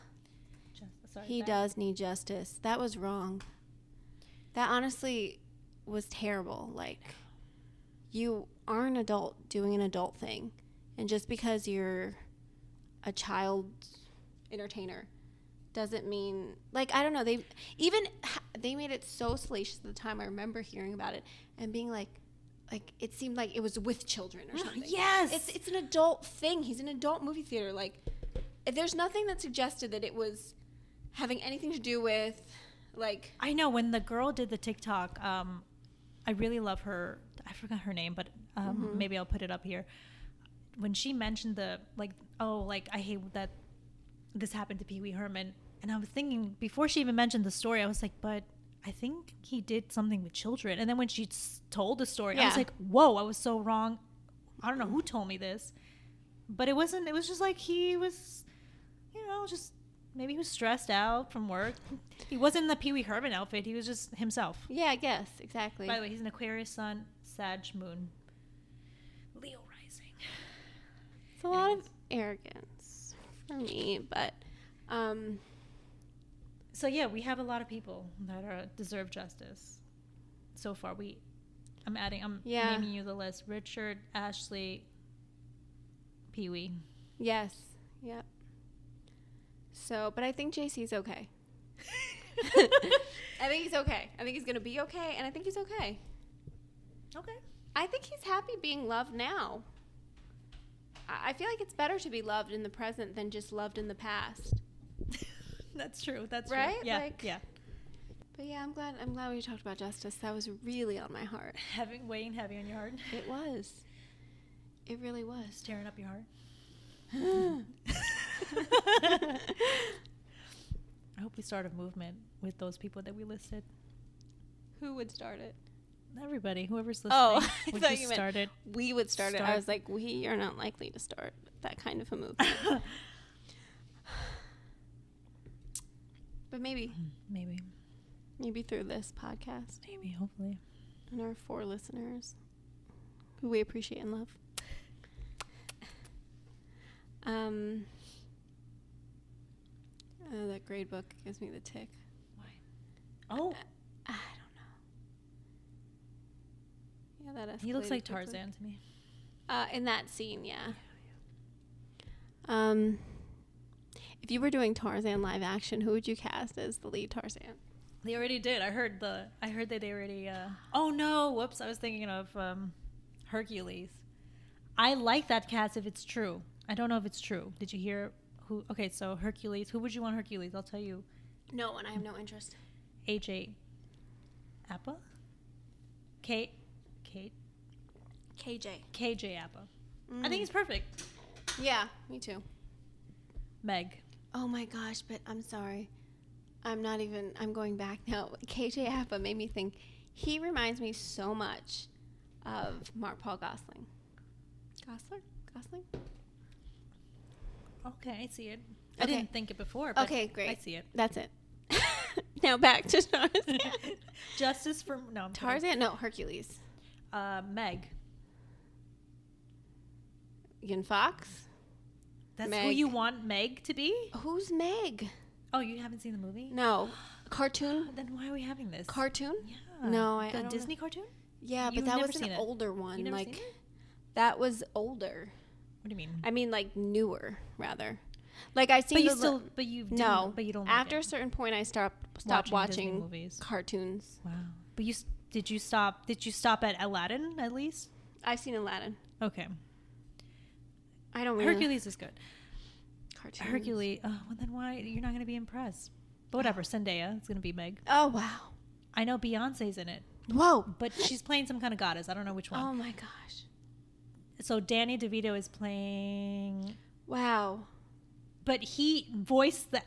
Speaker 2: Sorry,
Speaker 1: He does need justice. That was wrong. That honestly was terrible. Like, you are an adult doing an adult thing. And just because you're a child entertainer doesn't mean, like, I don't know. They made it so salacious at the time. I remember hearing about it and being like it seemed like it was with children or something.
Speaker 2: Yes.
Speaker 1: It's an adult thing. He's an adult movie theater. Like, there's nothing that suggested that it was having anything to do with, like...
Speaker 2: I know, when the girl did the TikTok, I really love her. I forgot her name, but maybe I'll put it up here. When she mentioned I hate that this happened to Pee Wee Herman. And I was thinking, before she even mentioned the story, I was like, but I think he did something with children. And then when she told the story, I was like, whoa, I was so wrong. I don't know who told me this. But it was just like he was, just maybe he was stressed out from work. He wasn't in the Pee Wee Herman outfit. He was just himself.
Speaker 1: Yeah, I guess. Exactly.
Speaker 2: By the way, he's an Aquarius sun, Sag moon, Leo rising.
Speaker 1: It's a lot of arrogance for me, but...
Speaker 2: So yeah, we have a lot of people that deserve justice. So far, I'm naming you the list: Richard, Ashley, Pee Wee.
Speaker 1: Yes. Yep. So, but I think JC's okay. I think he's okay. I think he's gonna be okay, and I think he's okay.
Speaker 2: Okay.
Speaker 1: I think he's happy being loved now. I feel like it's better to be loved in the present than just loved in the past.
Speaker 2: That's true. That's
Speaker 1: right.
Speaker 2: True. Yeah.
Speaker 1: Like,
Speaker 2: yeah.
Speaker 1: But yeah, I'm glad we talked about justice. That was really on my heart.
Speaker 2: Weighing heavy on your heart.
Speaker 1: It was. It really was.
Speaker 2: Tearing up your heart. I hope we start a movement with those people that we listed.
Speaker 1: Who would start it?
Speaker 2: Everybody, whoever's listening.
Speaker 1: Oh,
Speaker 2: would just start it.
Speaker 1: We would start it. I was like, we are not likely to start that kind of a movement. But maybe through this podcast.
Speaker 2: Maybe, hopefully.
Speaker 1: And our 4 listeners who we appreciate and love. That grade book gives me the tick.
Speaker 2: Why? Oh.
Speaker 1: I don't know. Yeah, that
Speaker 2: he looks like
Speaker 1: quickly.
Speaker 2: Tarzan to me.
Speaker 1: In that scene, yeah. If you were doing Tarzan live action, who would you cast as the lead Tarzan?
Speaker 2: They already did. I heard that they already. Oh no! Whoops! I was thinking of Hercules. I like that cast if it's true. I don't know if it's true. Did you hear who? Okay, so Hercules. Who would you want Hercules? I'll tell you.
Speaker 1: No one. I have no interest.
Speaker 2: AJ. Appa. KJ. Appa. I think he's perfect.
Speaker 1: Yeah, me too.
Speaker 2: Meg.
Speaker 1: Oh my gosh, but I'm sorry. I'm going back now. KJ Appa made me think. He reminds me so much of Paul Gosling. Gosling?
Speaker 2: Okay, I see it.
Speaker 1: Okay.
Speaker 2: I didn't think it before, but
Speaker 1: okay, great.
Speaker 2: I see it.
Speaker 1: That's it. Now back to Tarzan.
Speaker 2: Justice for... No, I'm
Speaker 1: Tarzan?
Speaker 2: kidding.
Speaker 1: No, Hercules.
Speaker 2: Meg.
Speaker 1: Ian Fox?
Speaker 2: That's
Speaker 1: Meg.
Speaker 2: who you want Meg to be?
Speaker 1: Who's Meg?
Speaker 2: Oh, you haven't seen the movie?
Speaker 1: No. Cartoon?
Speaker 2: Then why are we having this?
Speaker 1: Cartoon?
Speaker 2: Yeah.
Speaker 1: No, I
Speaker 2: the
Speaker 1: don't
Speaker 2: Disney
Speaker 1: know.
Speaker 2: cartoon?
Speaker 1: Yeah,
Speaker 2: You've
Speaker 1: but that
Speaker 2: never
Speaker 1: was
Speaker 2: seen
Speaker 1: an
Speaker 2: it?
Speaker 1: older one.
Speaker 2: You never
Speaker 1: Like
Speaker 2: seen it?
Speaker 1: that was older.
Speaker 2: What do you mean?
Speaker 1: I mean, like newer, rather. Like I seen.
Speaker 2: But you don't. Like
Speaker 1: After
Speaker 2: it.
Speaker 1: a certain point, I stopped
Speaker 2: Disney
Speaker 1: watching
Speaker 2: movies.
Speaker 1: cartoons.
Speaker 2: Wow. But did you stop? Did you stop at Aladdin at least?
Speaker 1: I've seen Aladdin.
Speaker 2: Okay.
Speaker 1: I don't really.
Speaker 2: Hercules is good.
Speaker 1: Cartoons.
Speaker 2: Hercules. Oh, well then why you're not gonna be impressed? But whatever. Zendaya. It's gonna be Meg.
Speaker 1: Oh wow.
Speaker 2: I know Beyonce's in it.
Speaker 1: Whoa.
Speaker 2: But she's playing some kind of goddess. I don't know which one.
Speaker 1: Oh my gosh.
Speaker 2: So Danny DeVito is playing.
Speaker 1: Wow.
Speaker 2: But he voiced the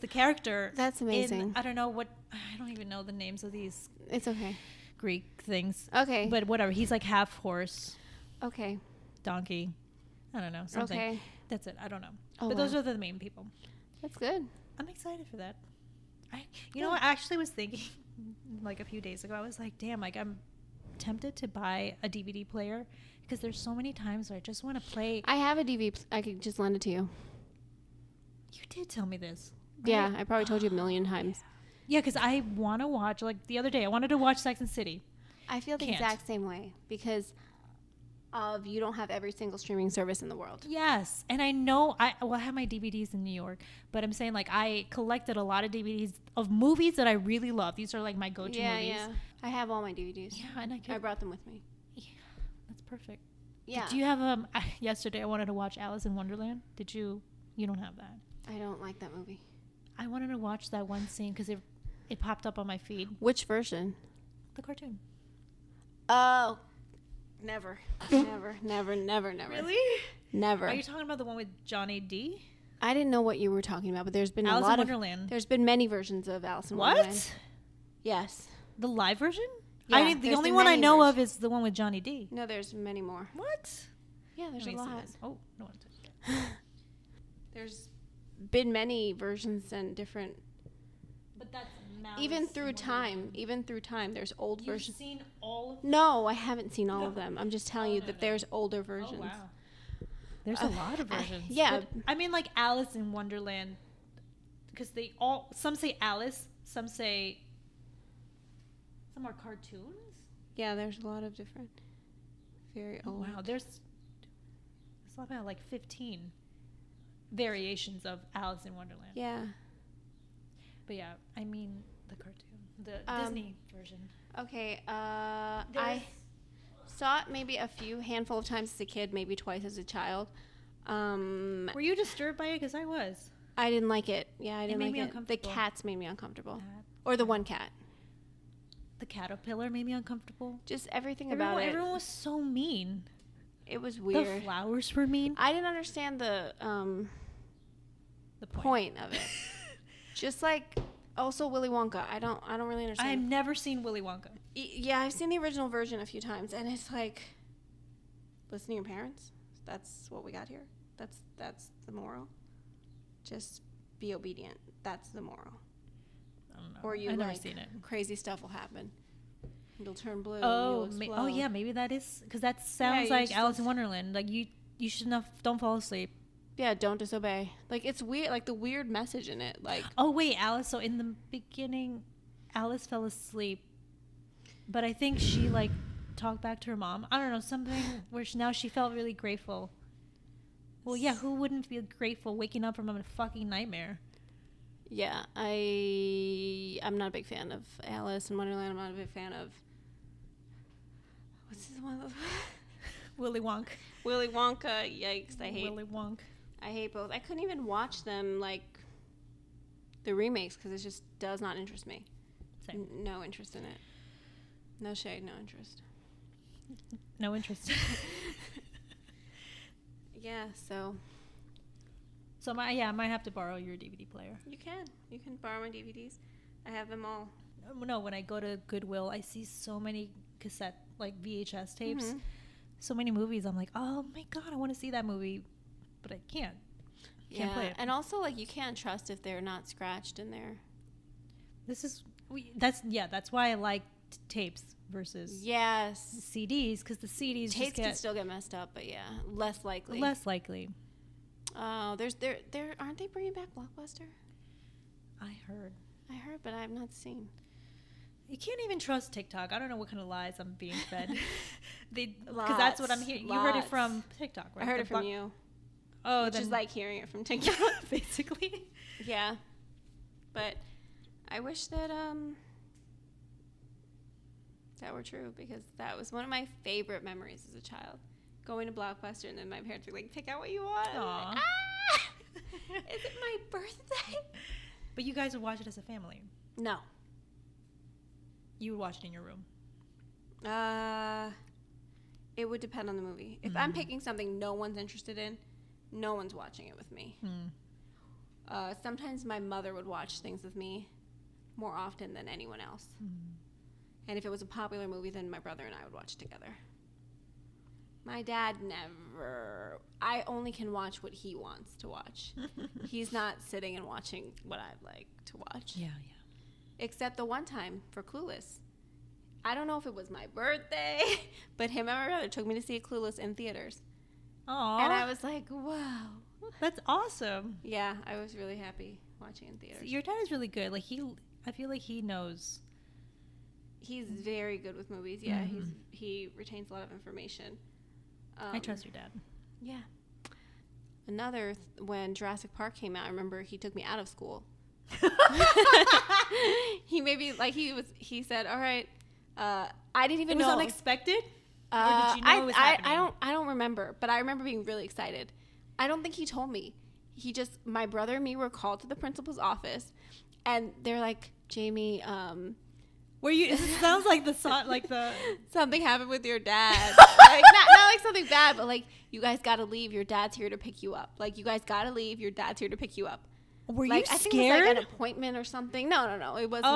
Speaker 2: character.
Speaker 1: That's amazing.
Speaker 2: I don't even know the names of these.
Speaker 1: It's okay.
Speaker 2: Greek things.
Speaker 1: Okay.
Speaker 2: But whatever. He's like half horse,
Speaker 1: Okay.
Speaker 2: donkey. I don't know. Something.
Speaker 1: Okay.
Speaker 2: That's it. I don't know.
Speaker 1: Oh,
Speaker 2: but those
Speaker 1: wow.
Speaker 2: are the main people.
Speaker 1: That's good.
Speaker 2: I'm excited for that. You know what? I actually was thinking like a few days ago. I was like, damn, like I'm tempted to buy a DVD player because there's so many times where I just want to play.
Speaker 1: I have a DVD. I could just lend it to you.
Speaker 2: You did tell me this. Right?
Speaker 1: Yeah, I probably told you a million times.
Speaker 2: Yeah, because I want to watch, like the other day, I wanted to watch Sex and the City.
Speaker 1: I feel the exact same way because of you don't have every single streaming service in the world.
Speaker 2: Yes, and I know I have my DVDs in New York, but I'm saying like I collected a lot of DVDs of movies that I really love. These are like my go-to movies.
Speaker 1: Yeah, I have all my DVDs.
Speaker 2: Yeah, and
Speaker 1: I brought them with me.
Speaker 2: Yeah, that's perfect.
Speaker 1: Yeah.
Speaker 2: Do you have yesterday I wanted to watch Alice in Wonderland. Did you? You don't have that.
Speaker 1: I don't like that movie.
Speaker 2: I wanted to watch that one scene because it popped up on my feed.
Speaker 1: Which version?
Speaker 2: The cartoon.
Speaker 1: Oh, never. Never.
Speaker 2: Really?
Speaker 1: Never.
Speaker 2: Are you talking about the one with Johnny D?
Speaker 1: I didn't know what you were talking about, but there's been
Speaker 2: Alice
Speaker 1: a lot
Speaker 2: in Wonderland.
Speaker 1: There's been many versions of Alice in Wonderland.
Speaker 2: What?
Speaker 1: Yes.
Speaker 2: The live version?
Speaker 1: Yeah,
Speaker 2: I mean, the only one I know of is the one with Johnny D.
Speaker 1: No, there's many more.
Speaker 2: What?
Speaker 1: Yeah, there's a lot.
Speaker 2: Oh, no one touched it.
Speaker 1: There's been many versions and different.
Speaker 2: But that's
Speaker 1: even through time, there's old versions.
Speaker 2: You've seen all of them?
Speaker 1: No, I haven't seen all of them. I'm just telling you that there's older versions.
Speaker 2: Oh, wow. There's a lot of versions.
Speaker 1: Yeah.
Speaker 2: But, I mean, like Alice in Wonderland, because some say Alice, some are cartoons.
Speaker 1: Yeah, there's a lot of different, very old.
Speaker 2: Wow, there's about like 15 variations of Alice in Wonderland.
Speaker 1: Yeah.
Speaker 2: But yeah, I mean the cartoon, the Disney version.
Speaker 1: Okay, I saw it maybe a handful of times as a kid, maybe twice as a child.
Speaker 2: Were you disturbed by it? Because I was.
Speaker 1: I didn't like it. Yeah, I didn't like it. The cats made me uncomfortable. Or the one cat.
Speaker 2: The caterpillar made me uncomfortable.
Speaker 1: Just everything about it.
Speaker 2: Everyone was so mean.
Speaker 1: It was weird.
Speaker 2: The flowers were mean.
Speaker 1: I didn't understand the point of it. Just like also Willy Wonka. I don't really understand.
Speaker 2: I've never seen Willy Wonka.
Speaker 1: Yeah, I've seen the original version a few times, and it's like, listen to your parents. That's what we got here. That's the moral. Just be obedient. That's the moral.
Speaker 2: I don't know.
Speaker 1: Or
Speaker 2: I've never seen it.
Speaker 1: Crazy stuff will happen. It'll turn blue.
Speaker 2: Oh, yeah, maybe that is because that sounds like Alice in Wonderland. Like you should not. Don't fall asleep.
Speaker 1: Yeah, don't disobey. Like it's weird. Like the weird message in it. Like
Speaker 2: oh wait, Alice. So in the beginning, Alice fell asleep, but I think she like talked back to her mom. I don't know, something where now she felt really grateful. Well, yeah, who wouldn't feel grateful waking up from a fucking nightmare?
Speaker 1: Yeah, I'm not a big fan of Alice in Wonderland. I'm not a big fan of what's this one?
Speaker 2: Willy Wonka.
Speaker 1: Willy Wonka. Yikes! I hate
Speaker 2: Willy Wonka.
Speaker 1: I hate both. I couldn't even watch them like the remakes because it just does not interest me.
Speaker 2: Same.
Speaker 1: No interest in it. No shade. No interest.
Speaker 2: No interest.
Speaker 1: Yeah. So
Speaker 2: I might have to borrow your DVD player.
Speaker 1: You can borrow my DVDs. I have them all.
Speaker 2: No, when I go to Goodwill, I see so many cassette, like VHS tapes, so many movies. I'm like, oh my God, I want to see that movie, but I can't. Can't play it.
Speaker 1: And also, like, you can't trust if they're not scratched in there.
Speaker 2: That's why I like tapes versus CDs, because the CDs
Speaker 1: tapes can still get messed up, but yeah, less likely. Oh, there aren't they bringing back Blockbuster? I heard, but I have not seen.
Speaker 2: You can't even trust TikTok. I don't know what kind of lies I'm being fed. Because that's what I'm hearing. You heard it from TikTok, right?
Speaker 1: I heard it from you.
Speaker 2: Oh,
Speaker 1: which is like hearing it from TikTok,
Speaker 2: basically.
Speaker 1: Yeah, but I wish that that were true, because that was one of my favorite memories as a child. Going to Blockbuster, and then my parents were like, pick out what you want.
Speaker 2: Aww.
Speaker 1: Like, is it my birthday?
Speaker 2: But you guys would watch it as a family?
Speaker 1: No.
Speaker 2: You would watch it in your room?
Speaker 1: It would depend on the movie. If I'm picking something no one's interested in, no one's watching it with me. Sometimes my mother would watch things with me more often than anyone else. And if it was a popular movie, then my brother and I would watch it together. My dad never. I only can watch what he wants to watch. He's not sitting and watching what I'd like to watch.
Speaker 2: Yeah.
Speaker 1: except the one time for Clueless. I don't know if it was my birthday, but him and my brother took me to see Clueless in theaters.
Speaker 2: Aww.
Speaker 1: And I was like, wow.
Speaker 2: That's awesome.
Speaker 1: Yeah, I was really happy watching in theaters.
Speaker 2: Your dad is really good. Like I feel like he knows.
Speaker 1: He's very good with movies. Yeah, he retains a lot of information.
Speaker 2: I trust your dad.
Speaker 1: Yeah. When Jurassic Park came out, I remember he took me out of school. He maybe he said, all right, I didn't even know.
Speaker 2: It was unexpected? Or did you know it was happening?
Speaker 1: I don't remember, but I remember being really excited. I don't think he told me. My brother and me were called to the principal's office, and they're like, Jamie,
Speaker 2: it sounds like the song, like the
Speaker 1: something happened with your dad. Like not like something bad, but like, you guys gotta leave. Your dad's here to pick you up. Like, you guys gotta leave. Your dad's here to pick you up.
Speaker 2: Were
Speaker 1: like,
Speaker 2: you scared?
Speaker 1: I think it was like an appointment or something. No. It wasn't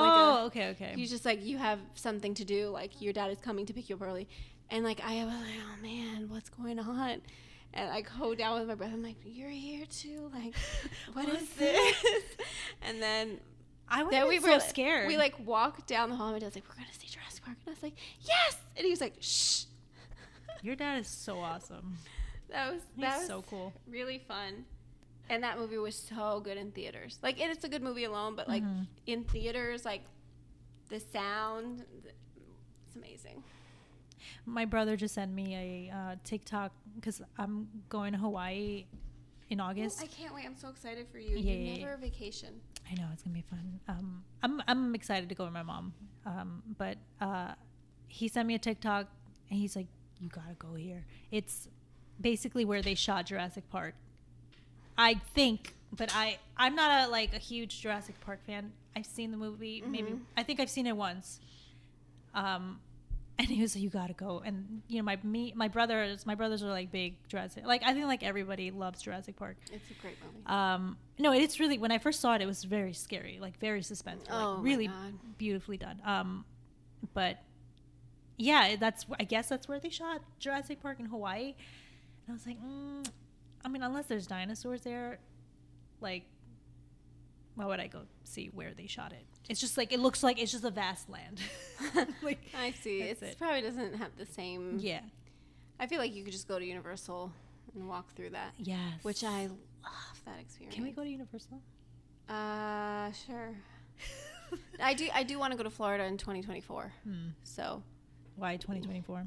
Speaker 2: okay.
Speaker 1: He's just like, you have something to do. Like, your dad is coming to pick you up early. And like, I was like, oh man, what's going on? And I go down with my brother. I'm like, you're here too? Like, what is this? And then
Speaker 2: I was so scared.
Speaker 1: We like walked down the hall, and my dad's like, we're going to see Jurassic Park. And I was like, yes! And he was like, shh.
Speaker 2: Your dad is so awesome.
Speaker 1: That was
Speaker 2: so cool.
Speaker 1: Really fun. And that movie was so good in theaters. Like, it's a good movie alone, but like in theaters, like the sound, it's amazing.
Speaker 2: My brother just sent me a TikTok because I'm going to Hawaii in August.
Speaker 1: I can't wait. I'm so excited for you. You never vacation.
Speaker 2: I know, it's gonna be fun. I'm excited to go with my mom. But he sent me a TikTok and he's like, you gotta go here. It's basically where they shot Jurassic Park. I think, but I'm not a huge Jurassic Park fan. I've seen the movie I think I've seen it once. And he was like, you gotta go. And you know, my brothers are like big Jurassic. Like, I think like everybody loves Jurassic Park.
Speaker 1: It's a great movie.
Speaker 2: No, it's really, when I first saw it, it was very scary, like very suspenseful, like really beautifully done. But yeah, I guess that's where they shot Jurassic Park in Hawaii. And I was like, I mean, unless there's dinosaurs there, like, why would I go see where they shot it? It's just like, it looks like it's just a vast land. Like,
Speaker 1: I see. It probably doesn't have the same.
Speaker 2: Yeah.
Speaker 1: I feel like you could just go to Universal and walk through that.
Speaker 2: Yes.
Speaker 1: Which I love that experience.
Speaker 2: Can we go to Universal?
Speaker 1: Sure. I do want to go to Florida in 2024. So.
Speaker 2: Why 2024?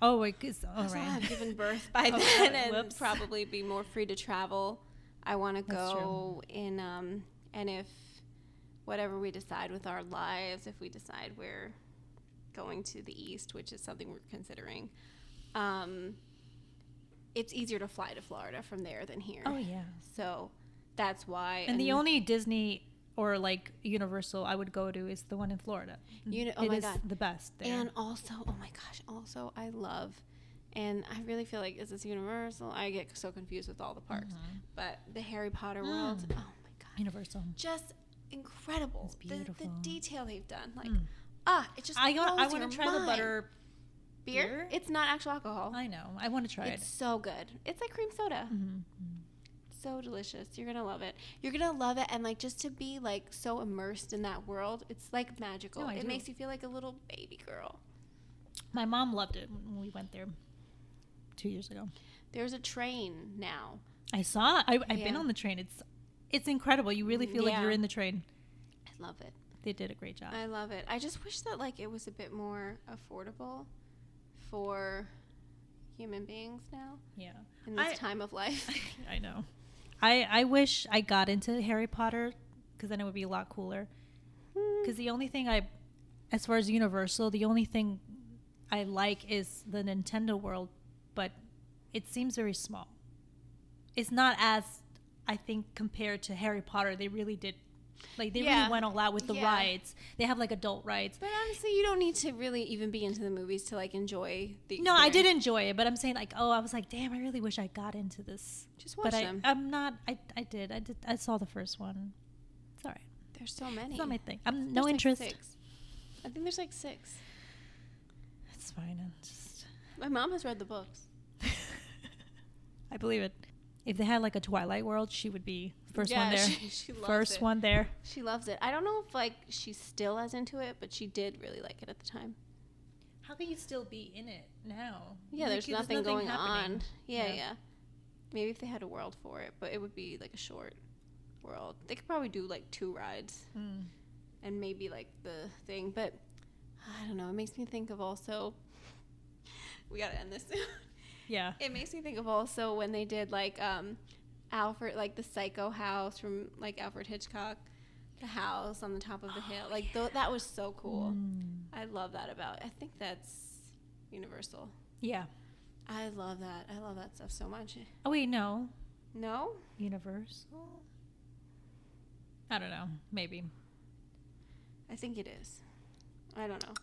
Speaker 2: Oh, wait, because
Speaker 1: I'll have given birth by then and probably be more free to travel. I want to go in, and if whatever we decide with our lives, if we decide we're going to the east, which is something we're considering, it's easier to fly to Florida from there than here.
Speaker 2: Oh, yeah.
Speaker 1: So that's why.
Speaker 2: And the only Disney or like Universal I would go to is the one in Florida.
Speaker 1: Oh my God,
Speaker 2: the best there.
Speaker 1: And also, oh my gosh, also I love, and I really feel like, is this Universal? I get so confused with all the parks, but the Harry Potter world, oh my God,
Speaker 2: Universal,
Speaker 1: just incredible.
Speaker 2: It's beautiful.
Speaker 1: The detail they've done, like it just
Speaker 2: I want to try the butter
Speaker 1: beer. It's not actual alcohol.
Speaker 2: I know. I want to try it.
Speaker 1: It's so good. It's like cream soda. So delicious. You're gonna love it. You're gonna love it, and like, just to be like so immersed in that world, it's like magical.
Speaker 2: No,
Speaker 1: it makes you feel like a little baby girl.
Speaker 2: My mom loved it when we went there 2 years ago.
Speaker 1: There's a train now.
Speaker 2: I saw. I've been on the train. It's incredible. You really feel like you're in the train.
Speaker 1: I love it.
Speaker 2: They did a great job.
Speaker 1: I love it. I just wish that like it was a bit more affordable for human beings now.
Speaker 2: Yeah.
Speaker 1: In this time of life.
Speaker 2: I know. I wish I got into Harry Potter, because then it would be a lot cooler. Because the only thing as far as Universal, the only thing I like is the Nintendo world, but it seems very small. It's not as, I think, compared to Harry Potter. They really did, like, they really went all out with the rides. They have like adult rides.
Speaker 1: But honestly, you don't need to really even be into the movies to like enjoy the experience.
Speaker 2: No, I did enjoy it, but I'm saying like, I was like, damn, I really wish I got into this.
Speaker 1: Just watch them.
Speaker 2: I'm not. I did. I saw the first one. It's all right.
Speaker 1: There's so many.
Speaker 2: It's not my thing. I'm no interest.
Speaker 1: Like 6. I think there's like 6.
Speaker 2: It's fine.
Speaker 1: My mom has read the books.
Speaker 2: I believe it. If they had like a Twilight World, she would be first one there.
Speaker 1: She loves
Speaker 2: First
Speaker 1: it.
Speaker 2: one there.
Speaker 1: She loves it. I don't know if like she's still as into it, but she did really like it at the time.
Speaker 2: How can you still be in it now?
Speaker 1: Yeah, there's nothing going
Speaker 2: happening.
Speaker 1: on. Yeah. Maybe if they had a world for it, but it would be like a short world. They could probably do like 2 rides and maybe like the thing, but I don't know. It makes me think of also, we gotta end this soon.
Speaker 2: Yeah.
Speaker 1: It makes me think of also when they did like Alfred, like the Psycho house from like Alfred Hitchcock, the house on the top of the hill. Like that was so cool. I love that about it. I think that's Universal.
Speaker 2: Yeah.
Speaker 1: I love that. I love that stuff so much.
Speaker 2: Oh wait, no.
Speaker 1: No?
Speaker 2: Universal? I don't know. Maybe.
Speaker 1: I think it is. I don't know.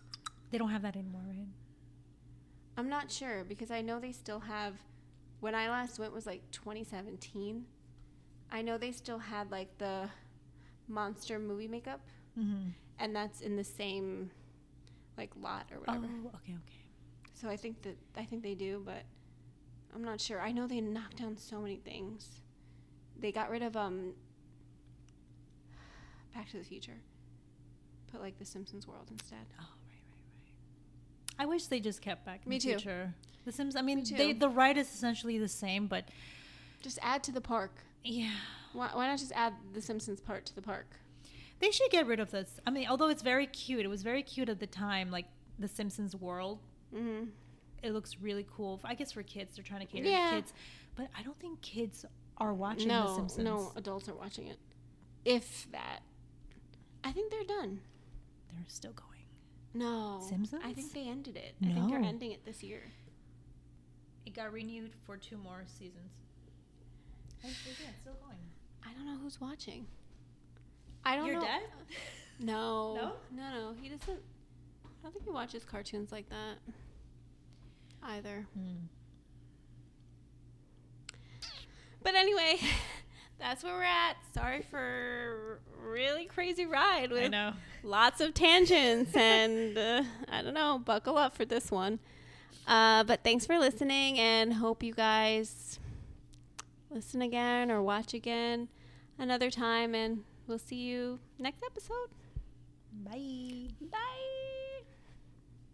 Speaker 2: They don't have that anymore, right?
Speaker 1: I'm not sure because I know they still have, when I last went was like 2017. I know they still had like the monster movie makeup, and that's in the same like lot or whatever.
Speaker 2: Oh, okay.
Speaker 1: So I think they do, but I'm not sure. I know they knocked down so many things. They got rid of Back to the Future. Put like the Simpsons world instead.
Speaker 2: Oh, right. I wish they just kept Back in the Future. The Sims. I mean, the ride is essentially the same, but
Speaker 1: just add to the park.
Speaker 2: Yeah.
Speaker 1: Why not just add the Simpsons part to the park?
Speaker 2: They should get rid of this. I mean, although it's very cute, it was very cute at the time, like the Simpsons world. Mm-hmm. It looks really cool. I guess for kids, they're trying to cater to kids, but I don't think kids are watching the Simpsons.
Speaker 1: No, adults are watching it. If that, I think they're done.
Speaker 2: They're still going.
Speaker 1: No,
Speaker 2: Simpsons?
Speaker 1: I think they ended it.
Speaker 2: No.
Speaker 1: I think they're ending it this year.
Speaker 2: It got renewed for 2 more seasons. Yeah, it's still going.
Speaker 1: I don't know who's watching. I don't know.
Speaker 2: Your dad?
Speaker 1: No. No. He doesn't. I don't think he watches cartoons like that either. But anyway, that's where we're at. Sorry for a really crazy ride with lots of tangents and I don't know, buckle up for this one. But thanks for listening and hope you guys listen again or watch again another time, and we'll see you next episode.
Speaker 2: Bye.
Speaker 1: Bye.